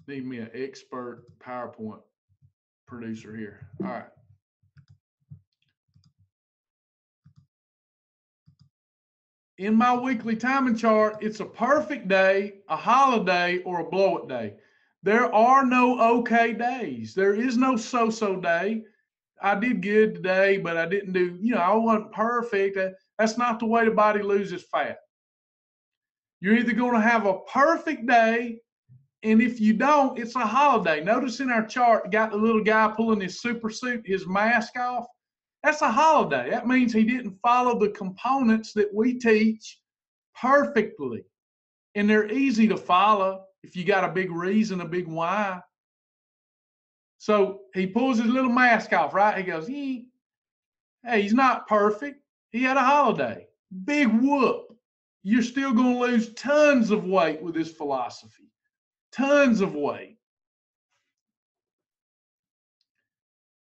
Need me an expert PowerPoint producer here. All right. In my weekly timing chart, it's a perfect day, a holiday, or a blow-it day. There are no okay days. There is no so-so day. I did good today, but I didn't do, I wasn't perfect. That's not the way the body loses fat. You're either going to have a perfect day, and if you don't, it's a holiday. Notice in our chart, got the little guy pulling his super suit, his mask off. That's a holiday. That means he didn't follow the components that we teach perfectly. And they're easy to follow if you got a big reason, a big why. So he pulls his little mask off, right? He goes, hey, he's not perfect. He had a holiday. Big whoop. You're still going to lose tons of weight with this philosophy. Tons of weight.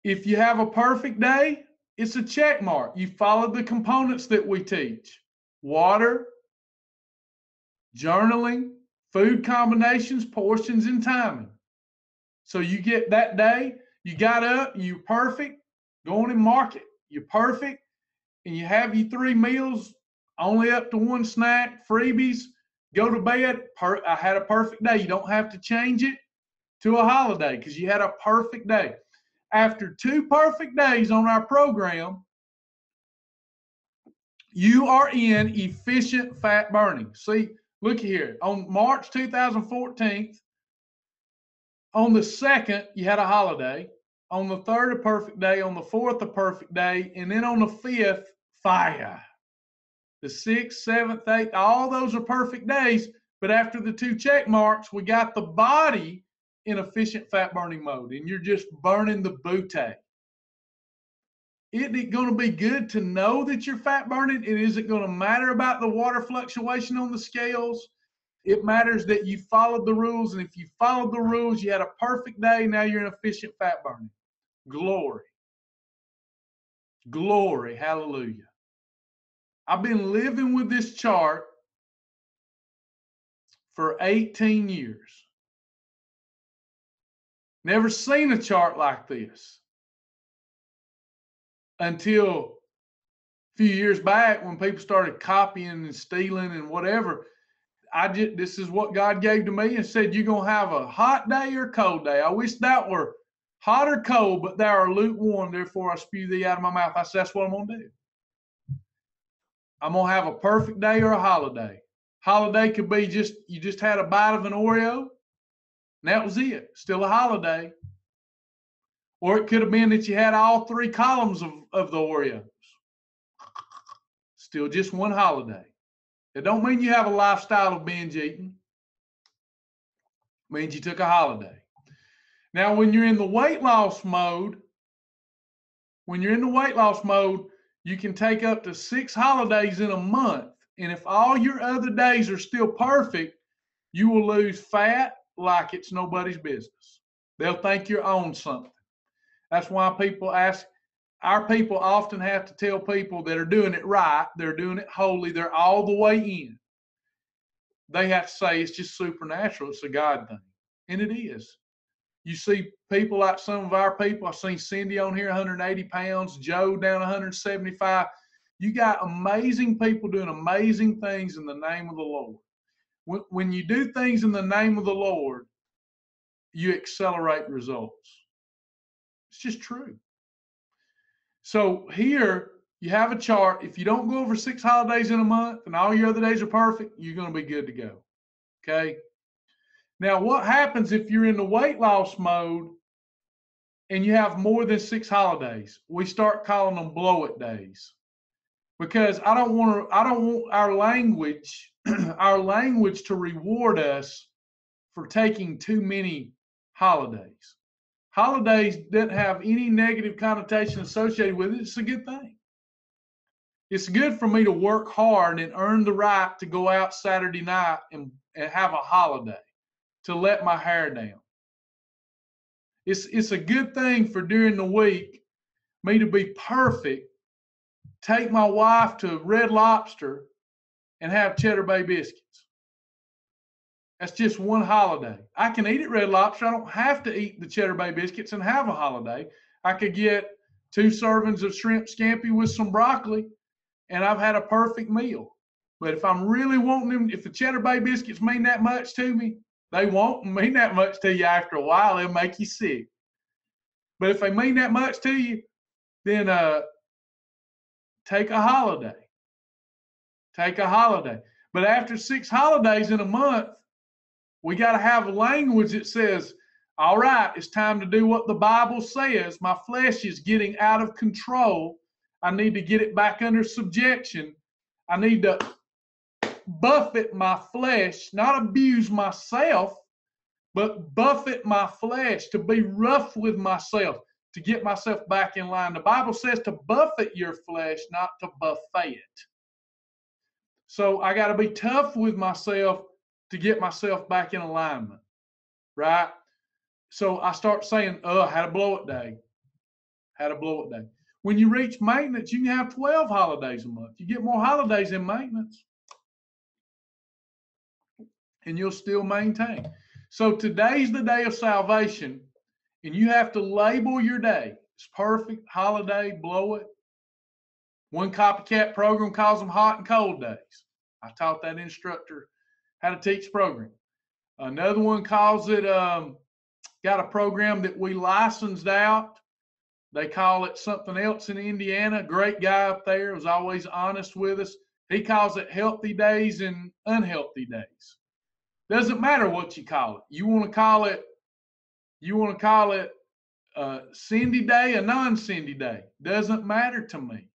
If you have a perfect day, it's a check mark. You followed the components that we teach. Water, journaling, food combinations, portions, and timing. So you get that day, you got up, you're perfect, go on and mark it. You're perfect, and you have your 3 meals, only up to 1 snack, freebies, go to bed. I had a perfect day. You don't have to change it to a holiday because you had a perfect day. After 2 perfect days on our program, you are in efficient fat burning. See, look here. On March 2014, on the 2nd, you had a holiday. On the 3rd, a perfect day. On the 4th, a perfect day. And then on the 5th, fire. The 6th, 7th, 8th, all those are perfect days. But after the 2 check marks, we got the body in efficient fat burning mode. And you're just burning the booty. Isn't it going to be good to know that you're fat burning? And is it going to matter about the water fluctuation on the scales? It matters that you followed the rules. And if you followed the rules, you had a perfect day. Now you're in efficient fat burning. Glory. Glory. Hallelujah. I've been living with this chart for 18 years. Never seen a chart like this until a few years back when people started copying and stealing and whatever. This is what God gave to me and said, you're going to have a hot day or cold day. I wish that were hot or cold, but thou art lukewarm, therefore I spew thee out of my mouth. I said, that's what I'm going to do. I'm going to have a perfect day or a holiday. Holiday could be you just had a bite of an Oreo, and that was it. Still a holiday. Or it could have been that you had all 3 columns of the Oreos. Still just one holiday. It don't mean you have a lifestyle of binge eating. It means you took a holiday. Now, when you're in the weight loss mode, you can take up to 6 holidays in a month. And if all your other days are still perfect, you will lose fat like it's nobody's business. They'll think you're on something. That's why our people often have to tell people that are doing it right, they're doing it holy, they're all the way in. They have to say it's just supernatural, it's a God thing. And it is. You see people like some of our people. I've seen Cindy on here, 180 pounds, Joe down 175. You got amazing people doing amazing things in the name of the Lord. When you do things in the name of the Lord, you accelerate results. It's just true. So here you have a chart. If you don't go over 6 holidays in a month and all your other days are perfect, you're going to be good to go. Okay. Now, what happens if you're in the weight loss mode and you have more than 6 holidays? We start calling them blow it days, because I don't want our language, our language to reward us for taking too many holidays. Holidays doesn't have any negative connotation associated with it. It's a good thing. It's good for me to work hard and earn the right to go out Saturday night and have a holiday, to let my hair down. It's a good thing for during the week, me to be perfect, take my wife to Red Lobster and have Cheddar Bay biscuits. That's just one holiday. I can eat at Red Lobster. I don't have to eat the Cheddar Bay biscuits and have a holiday. I could get 2 servings of shrimp scampi with some broccoli, and I've had a perfect meal. But if I'm really wanting them, if the Cheddar Bay biscuits mean that much to me, they won't mean that much to you after a while. They'll make you sick. But if they mean that much to you, then take a holiday. Take a holiday. But after 6 holidays in a month, we got to have language that says, all right, it's time to do what the Bible says. My flesh is getting out of control. I need to get it back under subjection. I need to buffet my flesh, not abuse myself, but buffet my flesh, to be rough with myself, to get myself back in line. The Bible says to buffet your flesh, not to buffet it. So I got to be tough with myself to get myself back in alignment, right? So I start saying, I had a blow it day. Had a blow it day. When you reach maintenance, you can have 12 holidays a month. You get more holidays in maintenance, and you'll still maintain. So today's the day of salvation, and you have to label your day. It's perfect, holiday, blow it. One copycat program calls them hot and cold days. I taught that instructor how to teach program. Another one calls it, got a program that we licensed out. They call it something else in Indiana. Great guy up there, was always honest with us. He calls it healthy days and unhealthy days. Doesn't matter what you call it. You want to call it Cindy Day, a non-Cindy Day. Doesn't matter to me.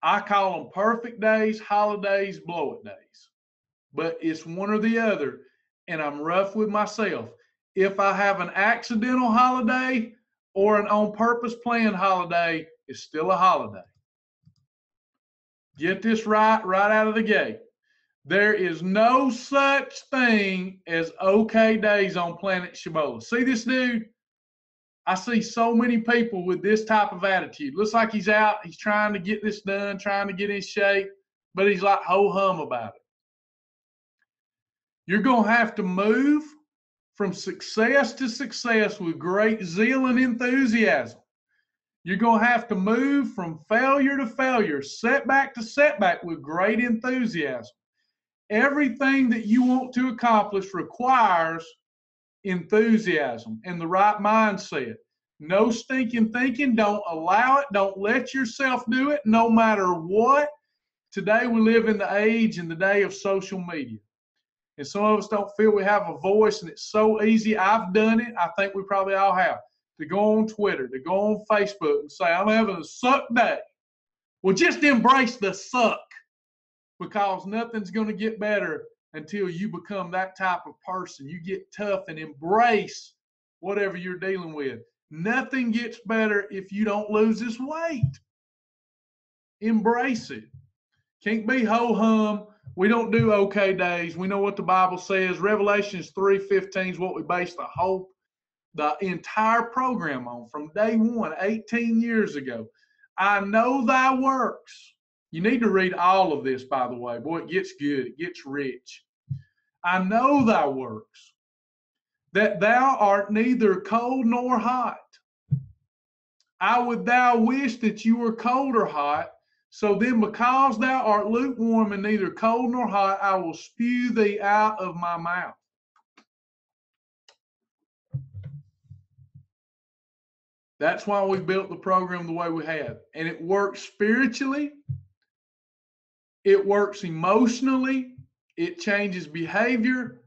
I call them perfect days, holidays, blow it days. But it's one or the other, and I'm rough with myself. If I have an accidental holiday or an on-purpose planned holiday, it's still a holiday. Get this right out of the gate. There is no such thing as okay days on planet Shabola. See this dude? I see so many people with this type of attitude. Looks like he's out, he's trying to get this done, trying to get in shape, but he's like ho-hum about it. You're going to have to move from success to success with great zeal and enthusiasm. You're going to have to move from failure to failure, setback to setback with great enthusiasm. Everything that you want to accomplish requires enthusiasm and the right mindset. No stinking thinking. Don't allow it. Don't let yourself do it, no matter what. Today we live in the age and the day of social media. And some of us don't feel we have a voice, and it's so easy. I've done it. I think we probably all have. To go on Twitter, to go on Facebook and say, I'm having a suck day. Well, just embrace the suck, because nothing's going to get better until you become that type of person. You get tough and embrace whatever you're dealing with. Nothing gets better if you don't lose this weight. Embrace it. Can't be ho-hum. We don't do okay days. We know what the Bible says. Revelations 3:15 is what we base the entire program on from day one, 18 years ago. I know thy works. You need to read all of this, by the way. Boy, it gets good. It gets rich. I know thy works, that thou art neither cold nor hot. I would thou wish that you were cold or hot. So then, because thou art lukewarm and neither cold nor hot, I will spew thee out of my mouth. That's why we built the program the way we have. And it works spiritually. It works emotionally. It changes behavior,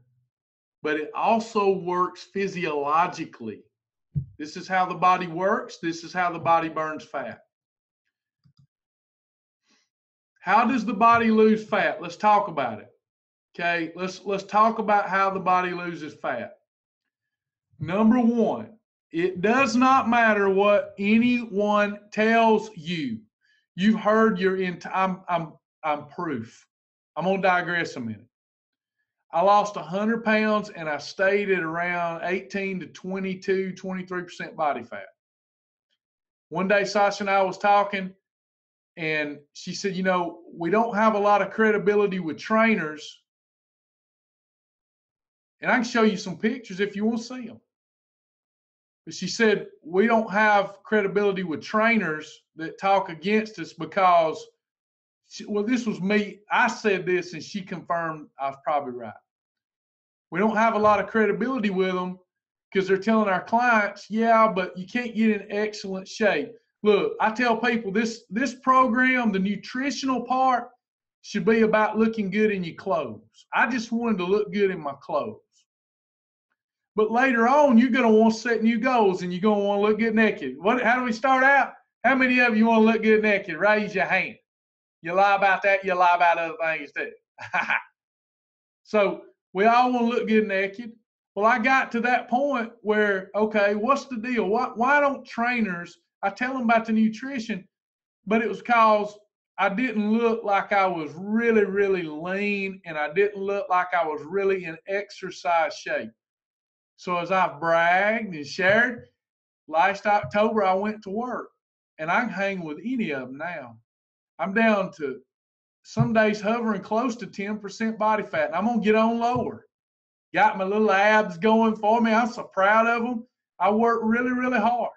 but it also works physiologically. This is how the body works. This is how the body burns fat. How does the body lose fat? Let's talk about it. Okay, let's talk about how the body loses fat. Number one, it does not matter what anyone tells you. You've heard I'm proof. I'm gonna digress a minute. I lost 100 pounds and I stayed at around 18 to 22, 23% body fat. One day, Sasha and I was talking, and she said, we don't have a lot of credibility with trainers. And I can show you some pictures if you want to see them. But she said, we don't have credibility with trainers that talk against us because, this was me. I said this and she confirmed I was probably right. We don't have a lot of credibility with them because they're telling our clients, yeah, but you can't get in excellent shape. Look, I tell people this program, the nutritional part, should be about looking good in your clothes. I just wanted to look good in my clothes. But later on, you're going to want to set new goals and you're going to want to look good naked. How do we start out? How many of you want to look good naked? Raise your hand. You lie about that, you lie about other things too. So we all want to look good naked. Well, I got to that point where, okay, what's the deal? Why don't trainers, I tell them about the nutrition, but it was because I didn't look like I was really, really lean, and I didn't look like I was really in exercise shape. So as I've bragged and shared, last October I went to work, and I can hang with any of them now. I'm down to some days hovering close to 10% body fat, and I'm going to get on lower. Got my little abs going for me. I'm so proud of them. I work really, really hard.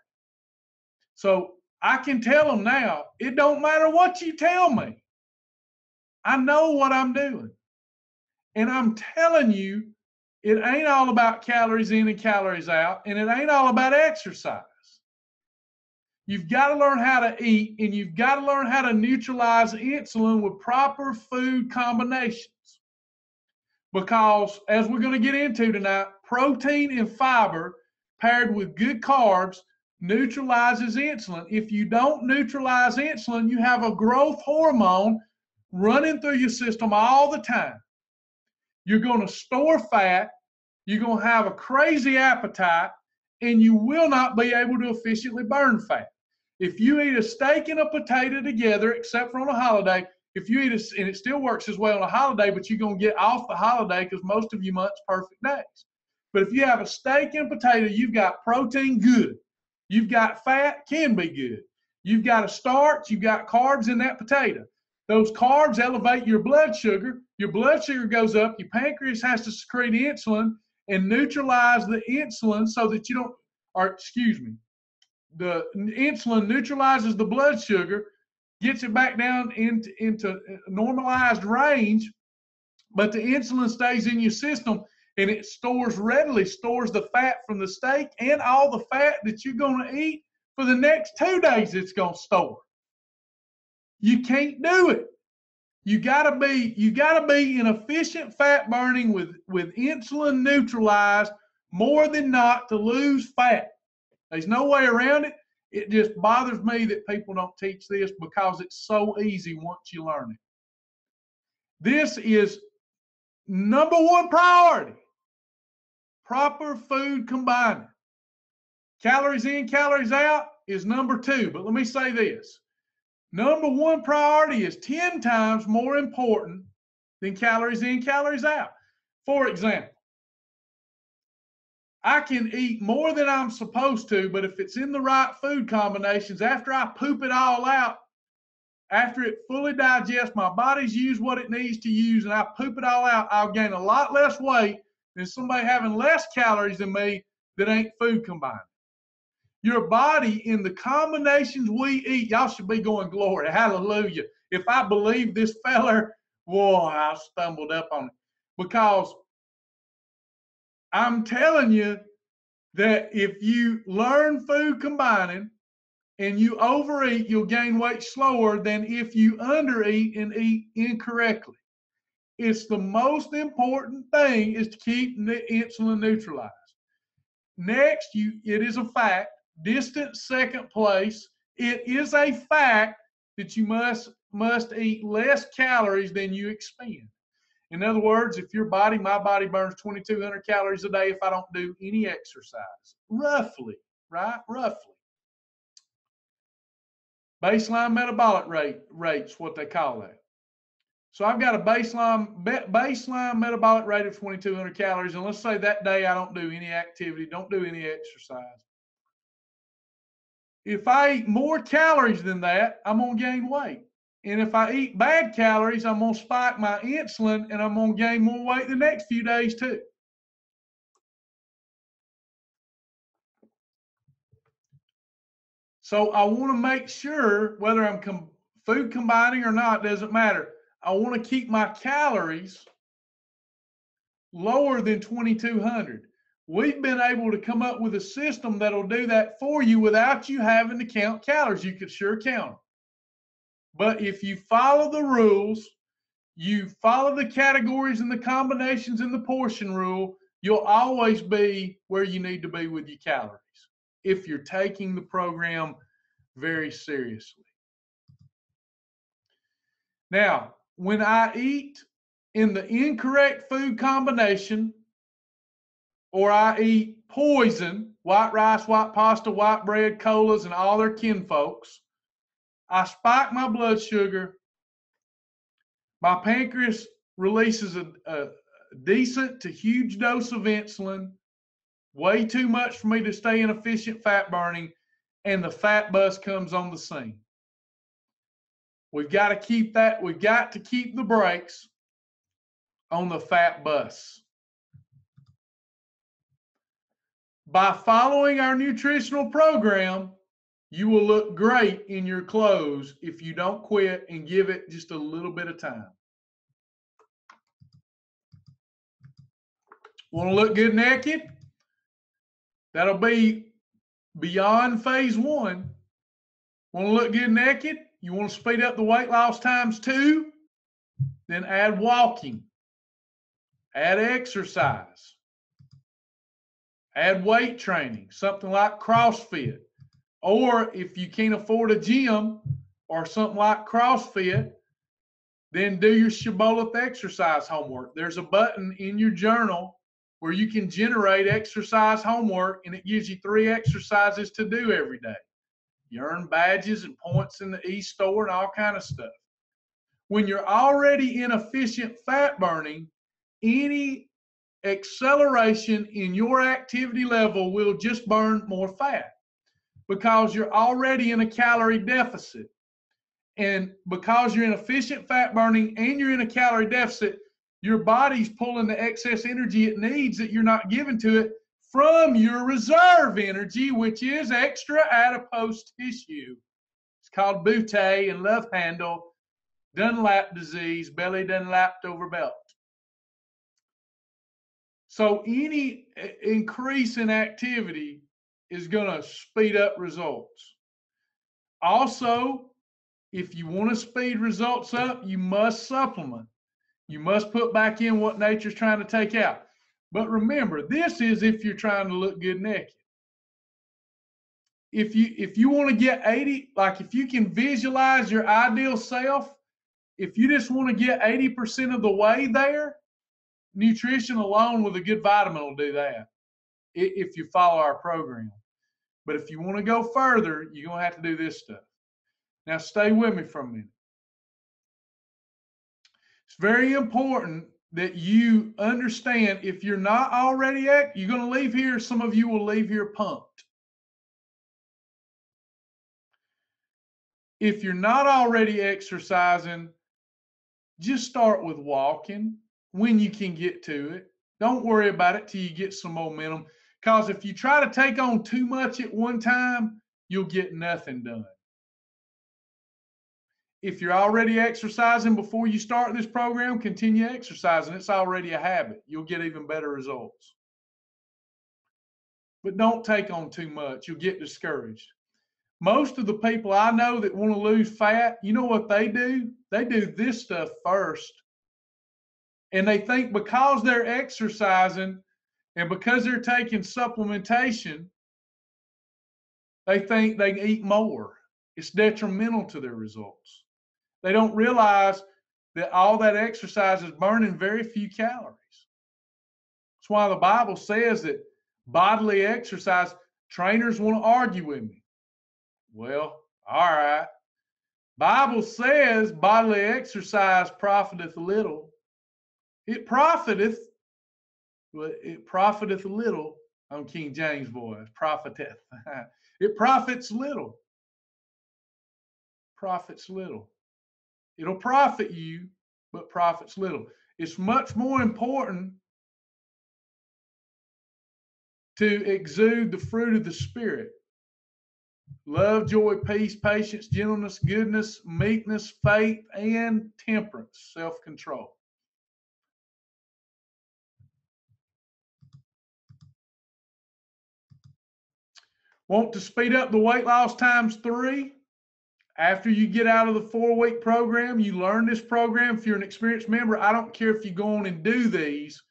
So I can tell them now, it don't matter what you tell me. I know what I'm doing. And I'm telling you, it ain't all about calories in and calories out, and it ain't all about exercise. You've got to learn how to eat, and you've got to learn how to neutralize insulin with proper food combinations. Because, as we're going to get into tonight, protein and fiber paired with good carbs neutralizes insulin. If you don't neutralize insulin, you have a growth hormone running through your system all the time. You're going to store fat, you're going to have a crazy appetite, and you will not be able to efficiently burn fat. If you eat a steak and a potato together, except for on a holiday, if you eat and it still works as well on a holiday, but you're going to get off the holiday because most of you months perfect days. But if you have a steak and potato, you've got protein, good. You've got fat, can be good. You've got a starch, you've got carbs in that potato. Those carbs elevate your blood sugar. Your blood sugar goes up. Your pancreas has to secrete insulin and neutralize the insulin so that you don't, the insulin neutralizes the blood sugar, gets it back down into normalized range, but the insulin stays in your system and it readily stores the fat from the steak and all the fat that you're going to eat for the next 2 days it's going to store. You can't do it. You gotta be in efficient fat burning with insulin neutralized more than not to lose fat. There's no way around it. It just bothers me that people don't teach this because it's so easy once you learn it. This is number one priority. Proper food combining. Calories in, calories out is number 2. But let me say this. Number one priority is 10 times more important than calories in, calories out. For example, I can eat more than I'm supposed to, but if it's in the right food combinations, after I poop it all out, after it fully digests, my body's used what it needs to use, and I poop it all out, I'll gain a lot less weight than somebody having less calories than me that ain't food combining. Your body, in the combinations we eat, y'all should be going, glory, hallelujah. If I believe this feller, whoa, I stumbled up on it. Because I'm telling you, that if you learn food combining and you overeat, you'll gain weight slower than if you undereat and eat incorrectly. It's the most important thing is to keep insulin neutralized. Next, it is a fact. Distant second place, it is a fact that you must eat less calories than you expend. In other words, if my body burns 2,200 calories a day if I don't do any exercise, roughly, right? Roughly. Baseline metabolic rate's what they call that. So I've got a baseline metabolic rate of 2,200 calories, and let's say that day I don't do any activity, don't do any exercise. If I eat more calories than that, I'm going to gain weight. And if I eat bad calories, I'm going to spike my insulin, and I'm going to gain more weight the next few days too. So I want to make sure whether I'm food combining or not, doesn't matter. I want to keep my calories lower than 2,200. We've been able to come up with a system that'll do that for you without you having to count calories. You could sure count them. But if you follow the rules, you follow the categories and the combinations in the portion rule, you'll always be where you need to be with your calories if you're taking the program very seriously. Now, when I eat in the incorrect food combination, or I eat poison, white rice, white pasta, white bread, colas, and all their kinfolks, I spike my blood sugar. My pancreas releases a decent to huge dose of insulin, way too much for me to stay in efficient fat burning, and the fat bus comes on the scene. We've got to keep that. We've got to keep the brakes on the fat bus. By following our nutritional program, you will look great in your clothes if you don't quit and give it just a little bit of time. Want to look good naked? That'll be beyond phase 1. Want to look good naked? You want to speed up the weight loss times 2? Then add walking. Add exercise. Add weight training, something like CrossFit. Or if you can't afford a gym or something like CrossFit, then do your shibboleth exercise homework. There's a button in your journal where you can generate exercise homework, and it gives you 3 exercises to do every day. You earn badges and points in the e-store and all kind of stuff. When you're already in efficient fat burning, any acceleration in your activity level will just burn more fat because you're already in a calorie deficit. And because you're in efficient fat burning and you're in a calorie deficit, your body's pulling the excess energy it needs that you're not giving to it from your reserve energy, which is extra adipose tissue. It's called Butte and love handle, Dunlap disease, belly Dunlapped over belt. So any increase in activity is going to speed up results. Also, if you want to speed results up, you must supplement. You must put back in what nature's trying to take out. But remember, this is if you're trying to look good naked. If you want to get 80, like if you can visualize your ideal self, if you just want to get 80% of the way there, nutrition alone with a good vitamin will do that if you follow our program. But if you want to go further, you're going to have to do this stuff. Now, stay with me for a minute. It's very important that you understand if you're not already you're going to leave here, some of you will leave here pumped. If you're not already exercising, just start with walking when you can get to it. Don't worry about it till you get some momentum, because if you try to take on too much at one time, you'll get nothing done. If you're already exercising before you start this program, continue exercising. It's already a habit. You'll get even better results. but don't take on too much. You'll get discouraged. Most of the people I know that want to lose fat, you know what they do? They do this stuff first. And they think because they're exercising and because they're taking supplementation, they think they can eat more. It's detrimental to their results. They don't realize that all that exercise is burning very few calories. That's why the Bible says that bodily exercise, trainers want to argue with me. Well, all right. Bible says bodily exercise profiteth little. It profiteth little. I'm King James voice. Profiteth. It profits little. Profits little. It'll profit you, but profits little. It's much more important to exude the fruit of the Spirit. Love, joy, peace, patience, gentleness, goodness, meekness, faith, and temperance, self-control. Want to speed up the weight loss times 3? After you get out of the 4-week program, you learn this program. If you're an experienced member, I don't care if you go on and do these,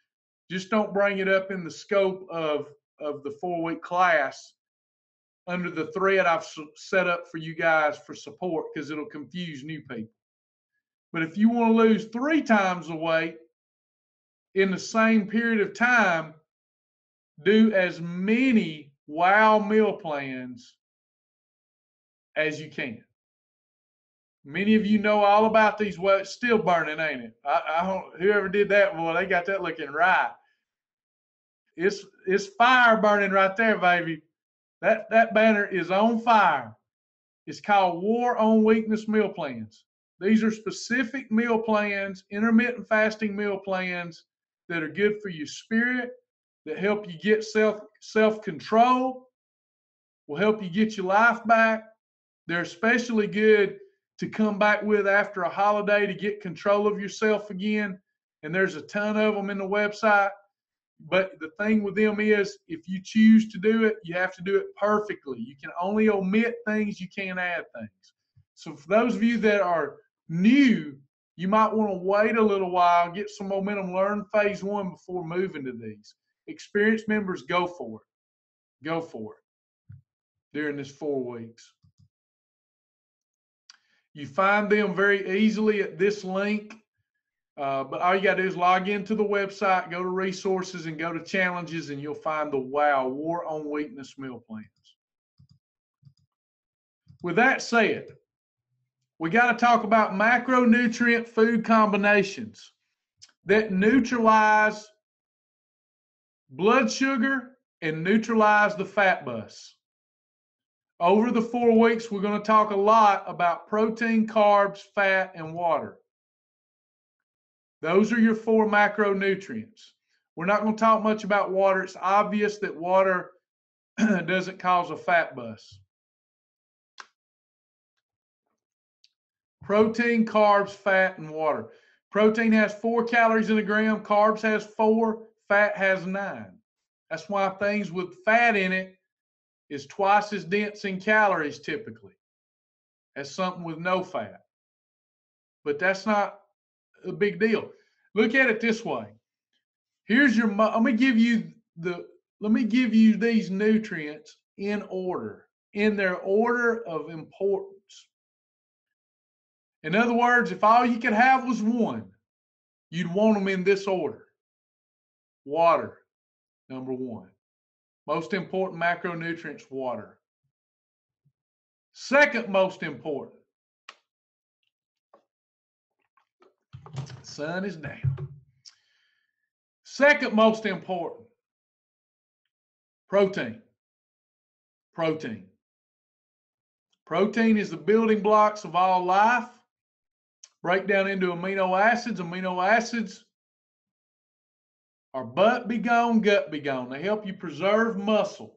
just don't bring it up in the scope of the 4-week class under the thread I've set up for you guys for support, because it'll confuse new people. But if you want to lose 3 times the weight in the same period of time, do as many WOW meal plans as you can. Many of you know all about these. Well, it's still burning, ain't it? I don't, whoever did that, boy, they got that looking right. It's fire burning right there, baby. That banner is on fire. It's called War on Weakness Meal Plans. These are specific meal plans, intermittent fasting meal plans that are good for your spirit, that help you get self-control, will help you get your life back. They're especially good to come back with after a holiday to get control of yourself again. And there's a ton of them in the website. But the thing with them is, if you choose to do it, you have to do it perfectly. You can only omit things, you can't add things. So for those of you that are new, you might want to wait a little while, get some momentum, learn phase 1 before moving to these. Experienced members, go for it. Go for it during this 4 weeks. You find them very easily at this link. But all you got to do is log into the website, go to resources, and go to challenges, and you'll find the WOW, War on Weakness meal plans. With that said, we got to talk about macronutrient food combinations that neutralize blood sugar and neutralize the fat bus. Over the 4 weeks, we're going to talk a lot about protein, carbs, fat, and water. Those are your 4 macronutrients. We're not going to talk much about water. It's obvious that water doesn't cause a fat bus. Protein, carbs, fat, and water. Protein has 4 calories in a gram. Carbs has 4. Fat has 9. That's why things with fat in it is twice as dense in calories typically as something with no fat. But that's not a big deal. Look at it this way. Here's your, let me give you these nutrients in order, in their order of importance. In other words, if all you could have was 1, you'd want them in this order. Water, number 1. Most important macronutrients, water. Second most important, sun is down. Second most important, protein. Protein. Protein is the building blocks of all life. Break down into amino acids. Amino acids are butt be gone, gut be gone. They help you preserve muscle.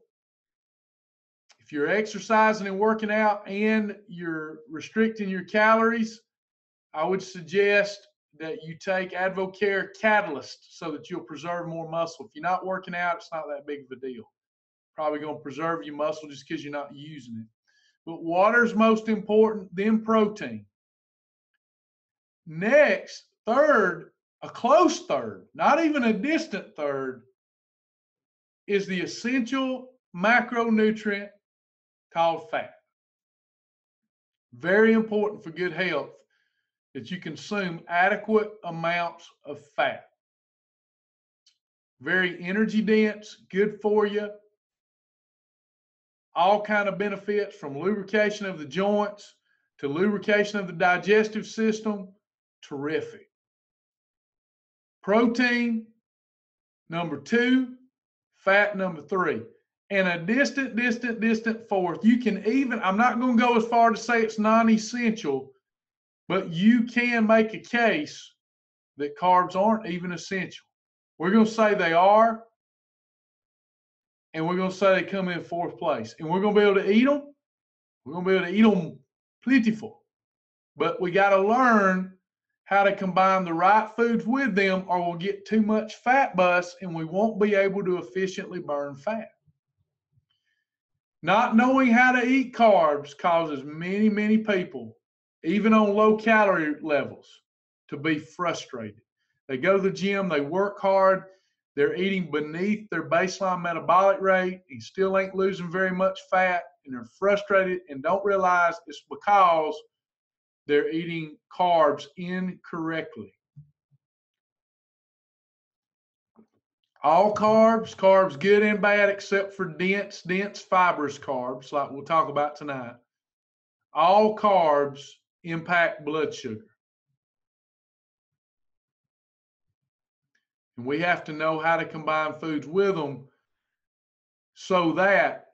If you're exercising and working out and you're restricting your calories, I would suggest that you take Advocare Catalyst so that you'll preserve more muscle. If you're not working out, it's not that big of a deal. Probably going to preserve your muscle just because you're not using it. But water's most important, then protein. Next, third, a close third, not even a distant third, is the essential macronutrient called fat. Very important for good health that you consume adequate amounts of fat. Very energy dense, good for you. All kind of benefits from lubrication of the joints to lubrication of the digestive system. Terrific. Protein, number 2, fat, number 3. And a distant fourth. You can even, I'm not going to go as far to say it's non-essential, but you can make a case that carbs aren't even essential. We're going to say they are, and we're going to say they come in 4th place. And we're going to be able to eat them. We're going to be able to eat them plentiful. But we got to learn how to combine the right foods with them, or we'll get too much fat bust and we won't be able to efficiently burn fat. Not knowing how to eat carbs causes many people, even on low calorie levels, to be frustrated. They go to the gym, they work hard, they're eating beneath their baseline metabolic rate and still ain't losing very much fat, and they're frustrated and don't realize it's because they're eating carbs incorrectly. All carbs good and bad except for dense fibrous carbs, like we'll talk about tonight. All carbs impact blood sugar. And we have to know how to combine foods with them so that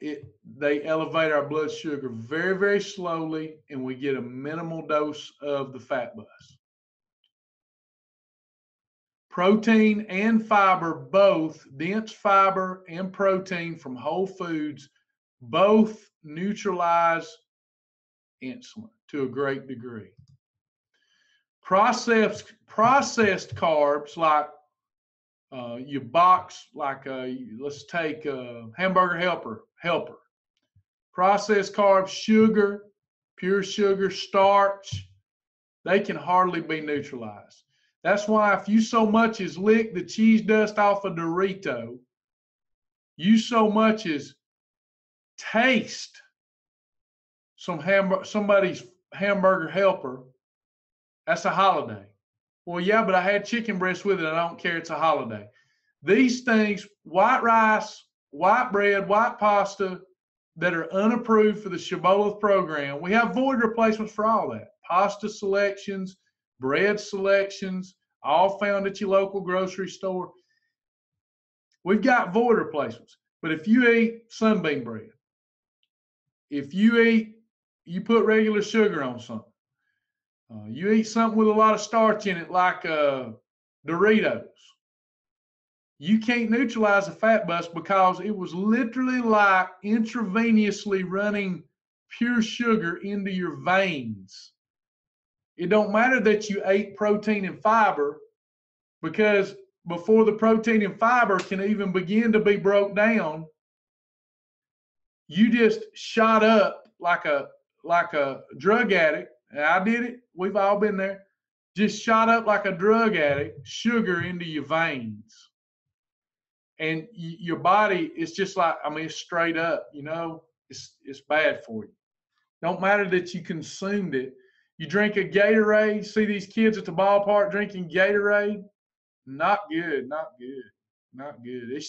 they elevate our blood sugar very slowly and we get a minimal dose of the fat bust. Protein and fiber, both dense fiber and protein from whole foods, both neutralize insulin to a great degree. Processed carbs like your box, like let's take hamburger helper. Processed carbs, sugar, pure sugar, starch, they can hardly be neutralized. That's why if you so much as lick the cheese dust off a Dorito, you so much as taste somebody's hamburger helper, that's a holiday. Well, yeah, but I had chicken breast with it. I don't care. It's a holiday. These things, white rice, white bread, white pasta that are unapproved for the Shibboleth program, we have void replacements for all that. Pasta selections, bread selections, all found at your local grocery store. We've got void replacements. But if you eat sunbeam bread, if you put regular sugar on something, you eat something with a lot of starch in it like Doritos, you can't neutralize a fat bust because it was literally like intravenously running pure sugar into your veins. It don't matter that you ate protein and fiber, because before the protein and fiber can even begin to be broke down, you just shot up like a drug addict. And I did it. We've all been there. Just shot up like a drug addict, sugar into your veins. And your body is just like, I mean, it's straight up, it's bad for you. Don't matter that you consumed it. You drink a Gatorade, see these kids at the ballpark drinking Gatorade? Not good.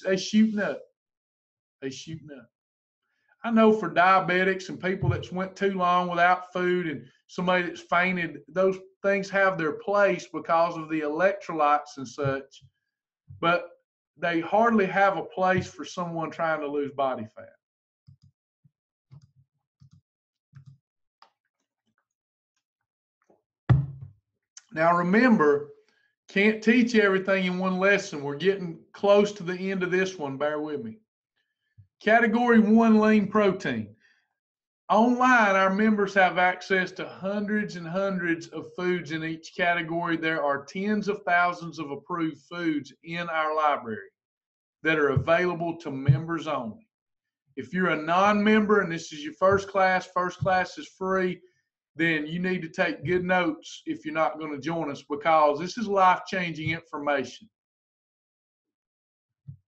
They shooting up. I know for diabetics and people that's went too long without food and somebody that's fainted, those things have their place because of the electrolytes and such, but they hardly have a place for someone trying to lose body fat. Now remember, can't teach everything in one lesson. We're getting close to the end of this one. Bear with me. Category 1, lean protein. Online, our members have access to hundreds and hundreds of foods in each category. There are tens of thousands of approved foods in our library that are available to members only. If you're a non-member and this is your first class is free, then you need to take good notes if you're not going to join us, because this is life-changing information.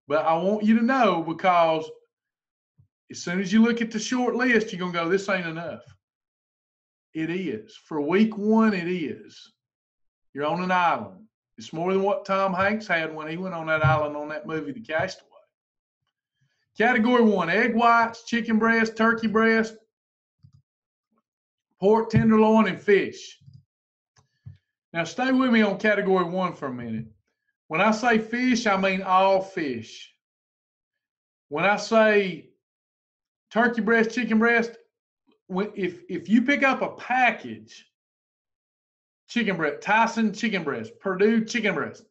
But I want you to know, because as soon as you look at the short list, you're going to go, this ain't enough. It is. For week 1, it is. You're on an island. It's more than what Tom Hanks had when he went on that island on that movie, The Castaway. Category 1, egg whites, chicken breast, turkey breast, pork tenderloin, and fish. Now, stay with me on category 1 for a minute. When I say fish, I mean all fish. When I say turkey breast, chicken breast, if you pick up a package, chicken breast, Tyson chicken breast, Purdue chicken breast,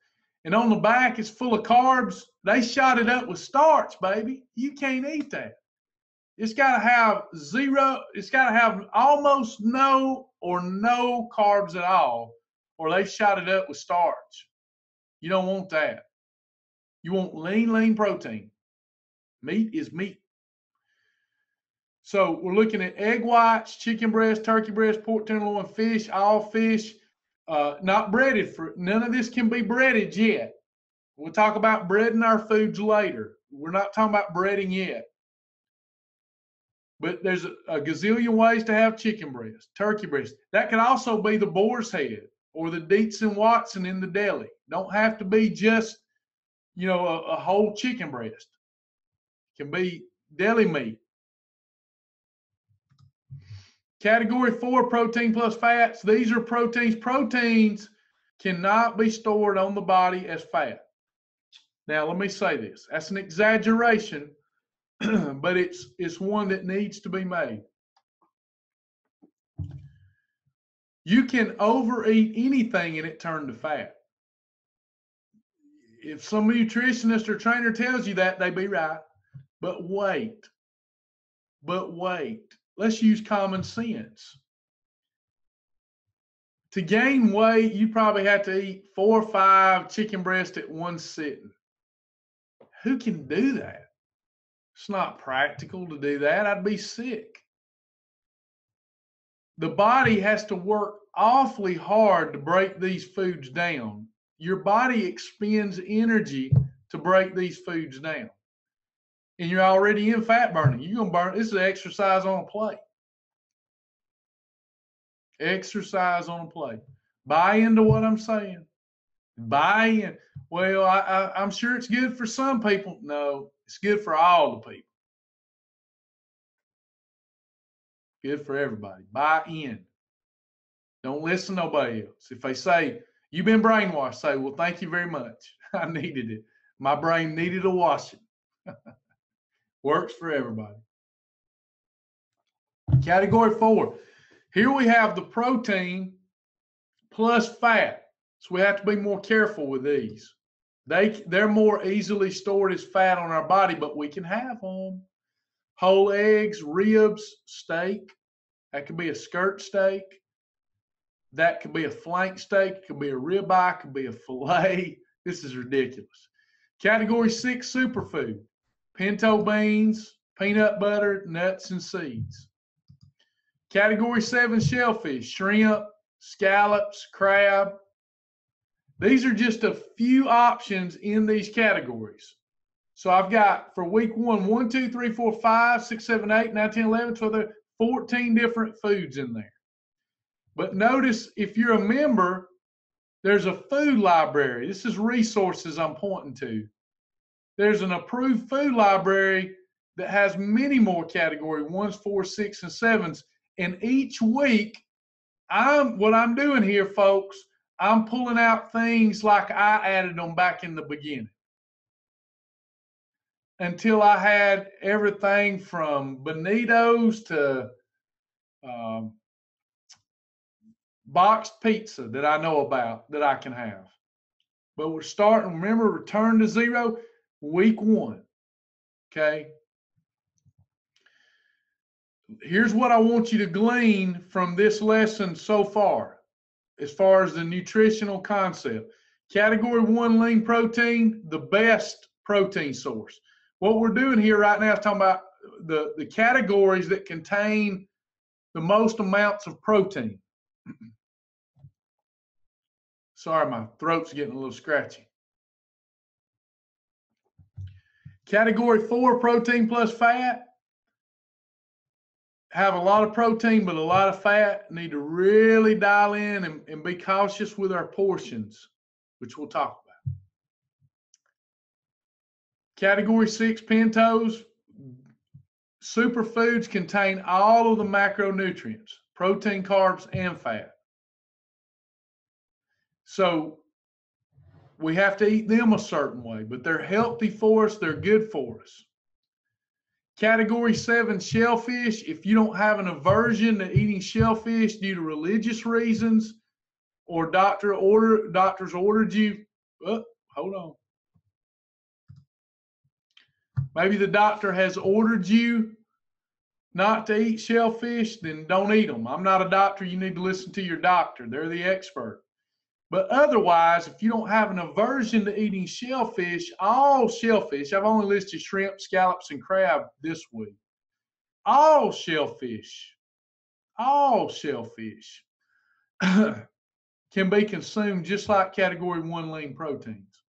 and on the back it's full of carbs, they shot it up with starch, baby. You can't eat that. It's got to have it's got to have almost no or no carbs at all, or they shot it up with starch. You don't want that. You want lean protein. Meat is meat. So we're looking at egg whites, chicken breast, turkey breast, pork tenderloin, fish, all fish, not breaded. None of this can be breaded yet. We'll talk about breading our foods later. We're not talking about breading yet. But there's a gazillion ways to have chicken breast, turkey breast. That could also be the boar's head or the Dietz and Watson in the deli. Don't have to be just, a whole chicken breast. It can be deli meat. Category 4, protein plus fats. These are proteins. Proteins cannot be stored on the body as fat. Now, let me say this. That's an exaggeration, but it's one that needs to be made. You can overeat anything and it turn to fat. If some nutritionist or trainer tells you that, they be right. But wait. Let's use common sense. To gain weight, you probably have to eat 4 or 5 chicken breasts at one sitting. Who can do that? It's not practical to do that. I'd be sick. The body has to work awfully hard to break these foods down. Your body expends energy to break these foods down. And you're already in fat burning. You're going to burn. This is exercise on a plate. Exercise on a plate. Buy into what I'm saying. Buy in. Well, I'm sure it's good for some people. No, it's good for all the people. Good for everybody. Buy in. Don't listen to nobody else. If they say, you've been brainwashed, say, well, thank you very much. I needed it. My brain needed a washing. Works for everybody. Category 4. Here we have the protein plus fat. So we have to be more careful with these. They're more easily stored as fat on our body, but we can have them. Whole eggs, ribs, steak. That could be a skirt steak. That could be a flank steak. It could be a ribeye. It could be a filet. This is ridiculous. Category 6, superfood. Pinto beans, peanut butter, nuts, and seeds. Category 7, shellfish, shrimp, scallops, crab. These are just a few options in these categories. So I've got for week 1, 1, 2, 3, 4, 5, 6, 7, 8, 9, 10, 11, 12, 13, 14 different foods in there. But notice if you're a member, there's a food library. This is resources I'm pointing to. There's an approved food library that has many more category 1s, 4s, 6, and 7s. And each week, what I'm doing here, folks, I'm pulling out things like I added them back in the beginning. Until I had everything from Benito's to boxed pizza that I know about that I can have. But we're starting, remember, return to zero, week 1. Okay? Here's what I want you to glean from this lesson so far as the nutritional concept. Category 1, lean protein, the best protein source. What we're doing here right now is talking about the categories that contain the most amounts of protein. Sorry, my throat's getting a little scratchy. Category 4, protein plus fat. Have a lot of protein, but a lot of fat. Need to really dial in and be cautious with our portions, which we'll talk about. Category 6, pintos. Superfoods contain all of the macronutrients, protein, carbs, and fat. So we have to eat them a certain way, but they're healthy for us. They're good for us. Category 7, shellfish. If you don't have an aversion to eating shellfish due to religious reasons, or doctors ordered you, hold on. Maybe the doctor has ordered you not to eat shellfish, then don't eat them. I'm not a doctor. You need to listen to your doctor. They're the expert. But otherwise, if you don't have an aversion to eating shellfish, all shellfish, I've only listed shrimp, scallops, and crab this week. All shellfish can be consumed just like category 1 lean proteins.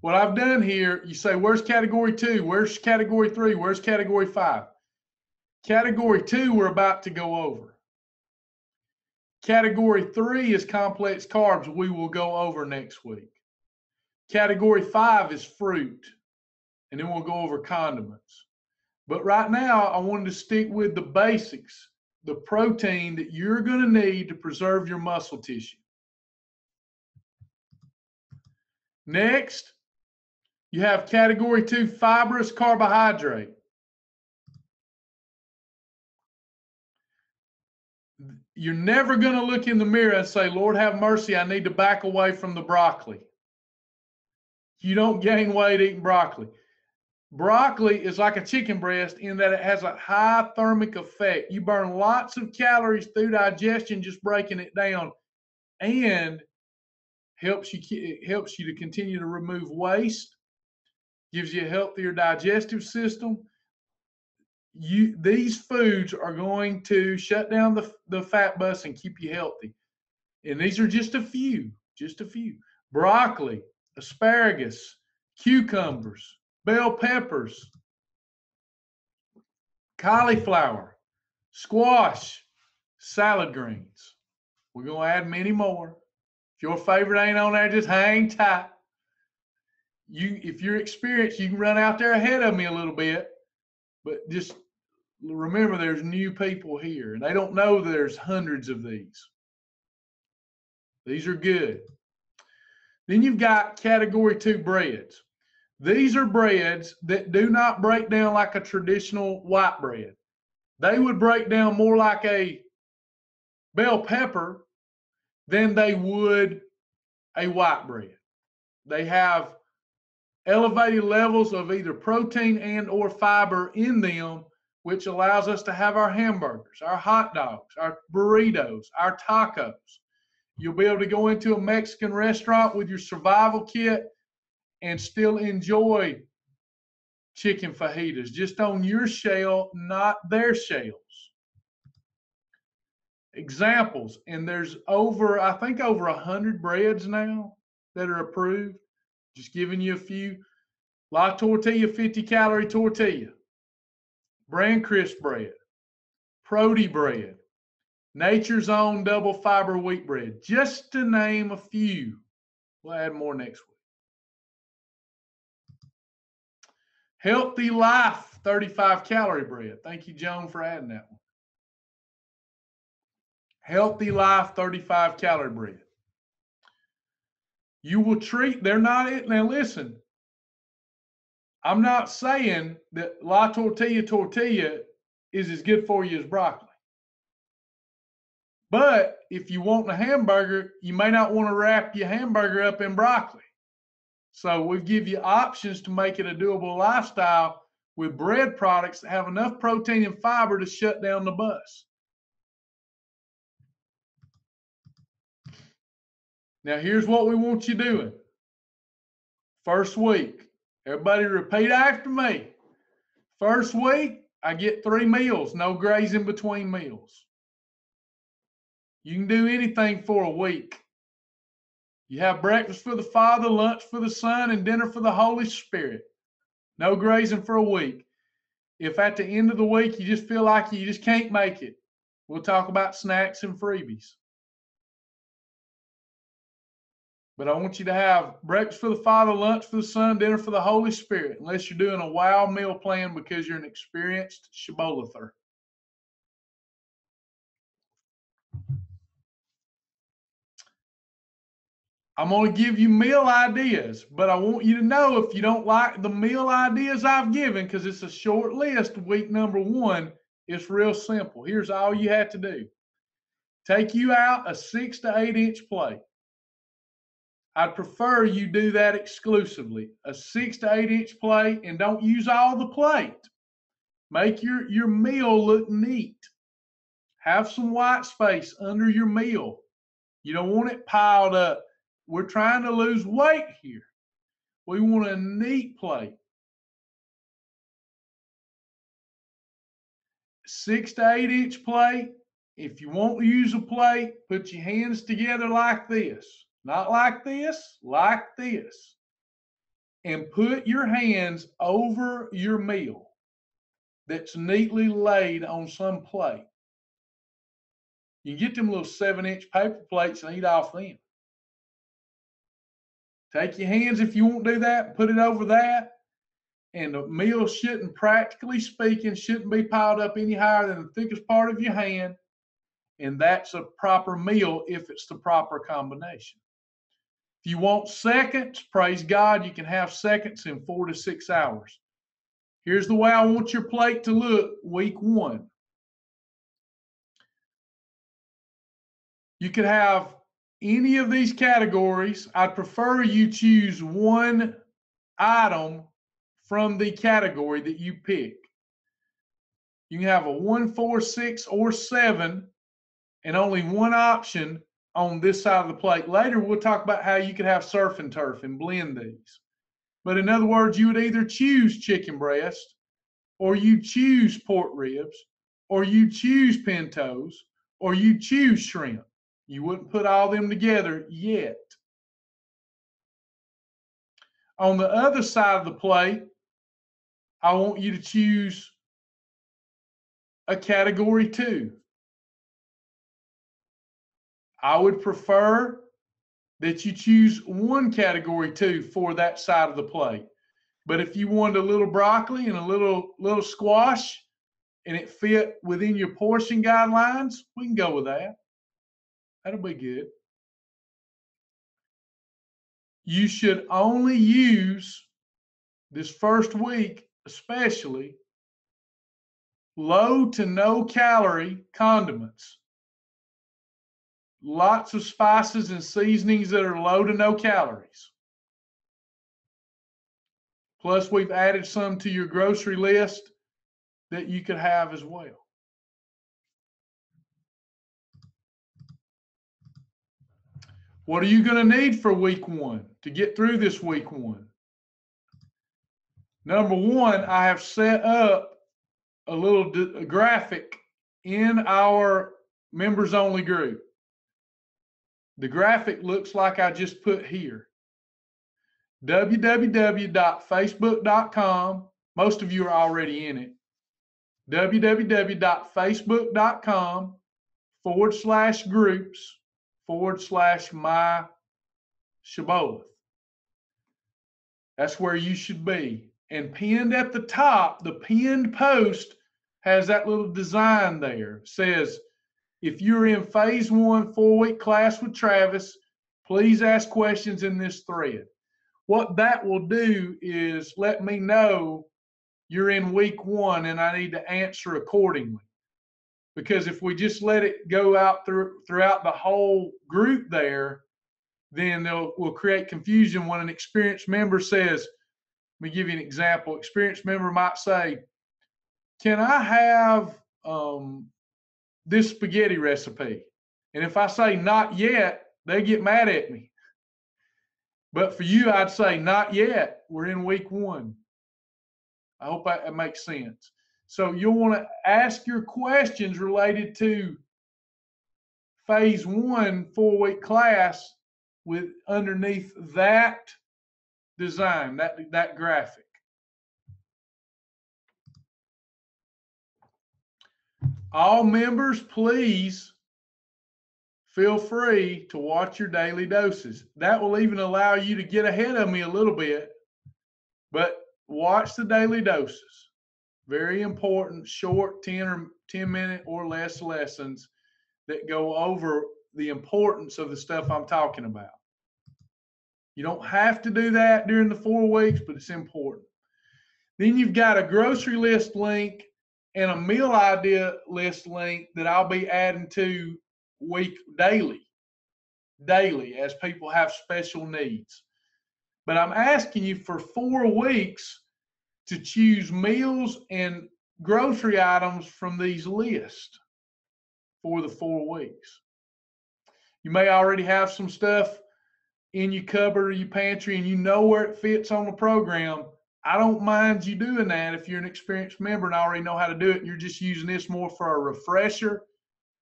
What I've done here, you say, where's category 2? Where's category 3? Where's category 5? Category 2, we're about to go over. Category 3 is complex carbs. We will go over next week. Category 5 is fruit, and then we'll go over condiments. But right now, I wanted to stick with the basics, the protein that you're going to need to preserve your muscle tissue. Next, you have category 2, fibrous carbohydrate. You're never going to look in the mirror and say, Lord, have mercy, I need to back away from the broccoli. You don't gain weight eating broccoli. Broccoli is like a chicken breast in that it has a high thermic effect. You burn lots of calories through digestion just breaking it down, and it helps you to continue to remove waste, gives you a healthier digestive system. These foods are going to shut down the fat bus and keep you healthy. And these are just a few. Broccoli, asparagus, cucumbers, bell peppers, cauliflower, squash, salad greens. We're going to add many more. If your favorite ain't on there, just hang tight. If you're experienced, you can run out there ahead of me a little bit. But just remember, there's new people here, and they don't know there's hundreds of these. These are good. Then you've got category 2 breads. These are breads that do not break down like a traditional white bread. They would break down more like a bell pepper than they would a white bread. They have elevated levels of either protein and or fiber in them, which allows us to have our hamburgers, our hot dogs, our burritos, our tacos. You'll be able to go into a Mexican restaurant with your survival kit and still enjoy chicken fajitas, just on your shell, not their shells. Examples, and there's I think over 100 breads now that are approved. Just giving you a few. La Tortilla, 50-calorie tortilla. Bran crisp bread. Proti bread. Nature's Own double fiber wheat bread. Just to name a few. We'll add more next week. Healthy Life, 35-calorie bread. Thank you, Joan, for adding that one. Healthy Life, 35-calorie bread. You will treat, they're not it. Now listen, I'm not saying that La Tortilla is as good for you as broccoli. But if you want a hamburger, you may not want to wrap your hamburger up in broccoli. So we give you options to make it a doable lifestyle with bread products that have enough protein and fiber to shut down the bus. Now here's what we want you doing. First week, Everybody repeat after me. First week, I get 3 meals, no grazing between meals. You can do anything for a week. You have breakfast for the Father, lunch for the Son, and dinner for the Holy Spirit. No grazing for a week. If at the end of the week you just feel like you just can't make it, we'll talk about snacks and freebies. But I want you to have breakfast for the Father, lunch for the Son, dinner for the Holy Spirit, unless you're doing a wow meal plan because you're an experienced shibboleth. I'm going to give you meal ideas, but I want you to know if you don't like the meal ideas I've given, because it's a short list, week number 1, it's real simple. Here's all you have to do. Take you out a 6 to 8 inch plate. I'd prefer you do that exclusively. A 6 to 8 inch plate, and don't use all the plate. Make your meal look neat. Have some white space under your meal. You don't want it piled up. We're trying to lose weight here. We want a neat plate. 6 to 8 inch plate. If you want to use a plate, put your hands together like this. Not like this, like this. And put your hands over your meal that's neatly laid on some plate. You can get them little 7-inch paper plates and eat off them. Take your hands, if you won't do that, put it over that. And the meal shouldn't, practically speaking, shouldn't be piled up any higher than the thickest part of your hand. And that's a proper meal if it's the proper combination. If you want seconds, praise God, you can have seconds in 4 to 6 hours. Here's the way I want your plate to look week 1. You could have any of these categories. I'd prefer you choose one item from the category that you pick. You can have a 1, 4, 6, or 7, and only one option on this side of the plate. Later, we'll talk about how you could have surf and turf and blend these. But in other words, you would either choose chicken breast, or you choose pork ribs, or you choose pintos, or you choose shrimp. You wouldn't put all them together yet. On the other side of the plate, I want you to choose a category 2. I would prefer that you choose one category 2 for that side of the plate. But if you wanted a little broccoli and a little squash and it fit within your portion guidelines, we can go with that. That'll be good. You should only use, this first week especially, low to no calorie condiments. Lots of spices and seasonings that are low to no calories. Plus, we've added some to your grocery list that you could have as well. What are you going to need for week 1 to get through this week 1? Number 1, I have set up a little graphic in our members only group. The graphic looks like I just put here. www.facebook.com. Most of you are already in it. www.facebook.com/groups/my shibboleth. That's where you should be. And pinned at the top, the pinned post has that little design there. It says, if you're in phase 1 4-week class with Travis, please ask questions in this thread. What that will do is let me know you're in week 1 and I need to answer accordingly. Because if we just let it go out throughout the whole group there, then we'll create confusion when an experienced member says, let me give you an example. Experienced member might say, can I have this spaghetti recipe? And if I say not yet, they get mad at me. But for you, I'd say not yet. We're in week 1. I hope that makes sense. So you'll want to ask your questions related to phase 1 4-week class with underneath that design, that graphic. All members, please feel free to watch your daily doses. That will even allow you to get ahead of me a little bit, but watch the daily doses. Very important, short 10-minute or less lessons that go over the importance of the stuff I'm talking about. You don't have to do that during the 4 weeks, but it's important. Then you've got a grocery list link and a meal idea list link that I'll be adding to daily as people have special needs. But I'm asking you for 4 weeks to choose meals and grocery items from these lists for the 4 weeks. You may already have some stuff in your cupboard or your pantry and you know where it fits on the program. I don't mind you doing that if you're an experienced member and already know how to do it and you're just using this more for a refresher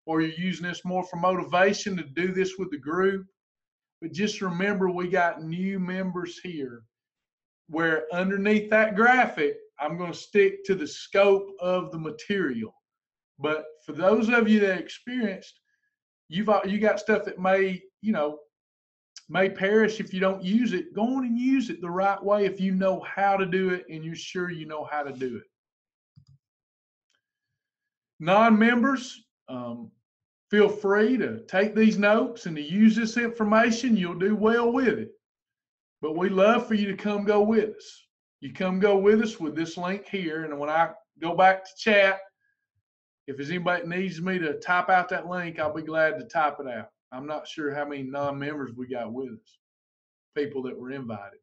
or you're using this more for motivation to do this with the group. But just remember, we got new members here where underneath that graphic, I'm going to stick to the scope of the material. But for those of you that are experienced, you got stuff that may perish if you don't use it. Go on and use it the right way if you know how to do it and you're sure you know how to do it. Non-members, feel free to take these notes and to use this information. You'll do well with it. But we love for you to come go with us. You come go with us with this link here. And when I go back to chat, if there's anybody that needs me to type out that link, I'll be glad to type it out. I'm not sure how many non-members we got with us, people that were invited.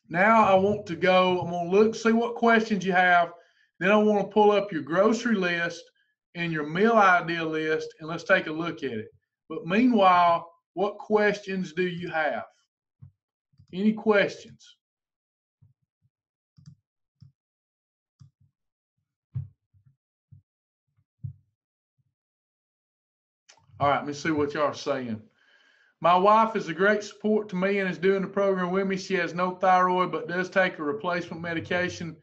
Now I'm going to look, see what questions you have. Then I want to pull up your grocery list and your meal idea list, and let's take a look at it. But meanwhile, what questions do you have? Any questions? All right, let me see what y'all are saying. My wife is a great support to me and is doing the program with me. She has no thyroid, but does take a replacement medication.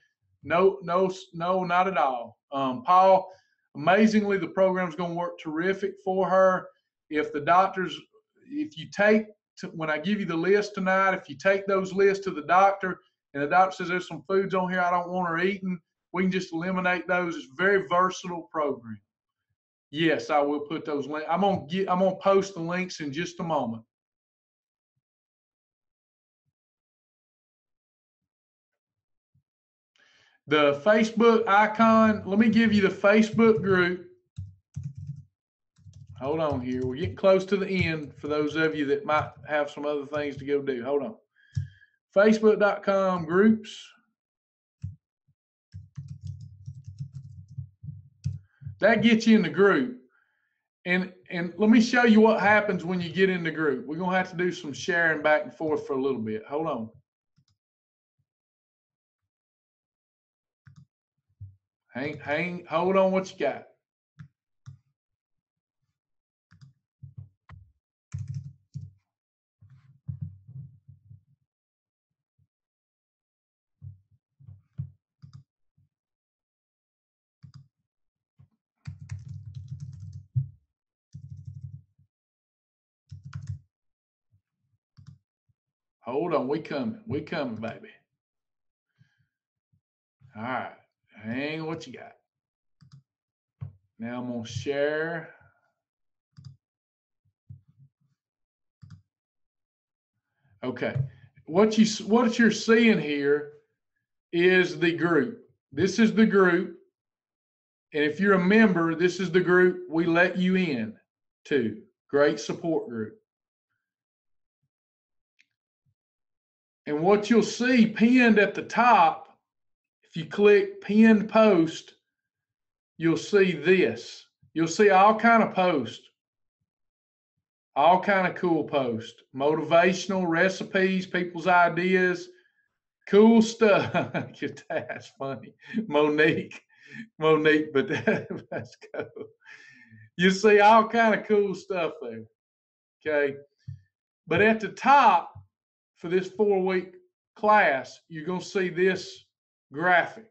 No, not at all. Paul, amazingly, the program is going to work terrific for her. When I give you the list tonight, if you take those lists to the doctor and the doctor says there's some foods on here I don't want her eating, we can just eliminate those. It's a very versatile program. Yes, I will put those links. I'm gonna post the links in just a moment. The Facebook icon, let me give you the Facebook group. Hold on here. We're getting close to the end for those of you that might have some other things to go do. Hold on. Facebook.com groups. That gets you in the group. And let me show you what happens when you get in the group. We're going to have to do some sharing back and forth for a little bit. Hold on. Hold on what you got. Hold on, we coming, baby. All right, hang what you got. Now I'm gonna share. Okay, what you're seeing here is the group. This is the group, and if you're a member, this is the group we let you in to. Great support group. And what you'll see pinned at the top, if you click pinned post, you'll see this. You'll see all kind of posts. All kind of cool posts, motivational recipes, people's ideas, cool stuff. That's funny. Monique, but that's cool. You see all kind of cool stuff there. Okay. But at the top for this 4-week class, you're going to see this graphic.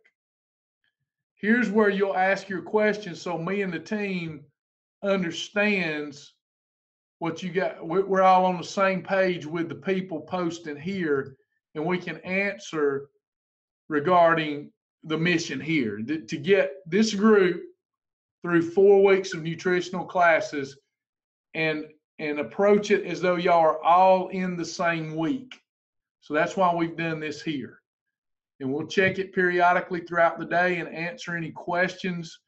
Here's where you'll ask your questions so me and the team understands what you got. We're all on the same page with the people posting here, and we can answer regarding the mission here to get this group through 4 weeks of nutritional classes and approach it as though y'all are all in the same week. So that's why we've done this here. And we'll check it periodically throughout the day and answer any questions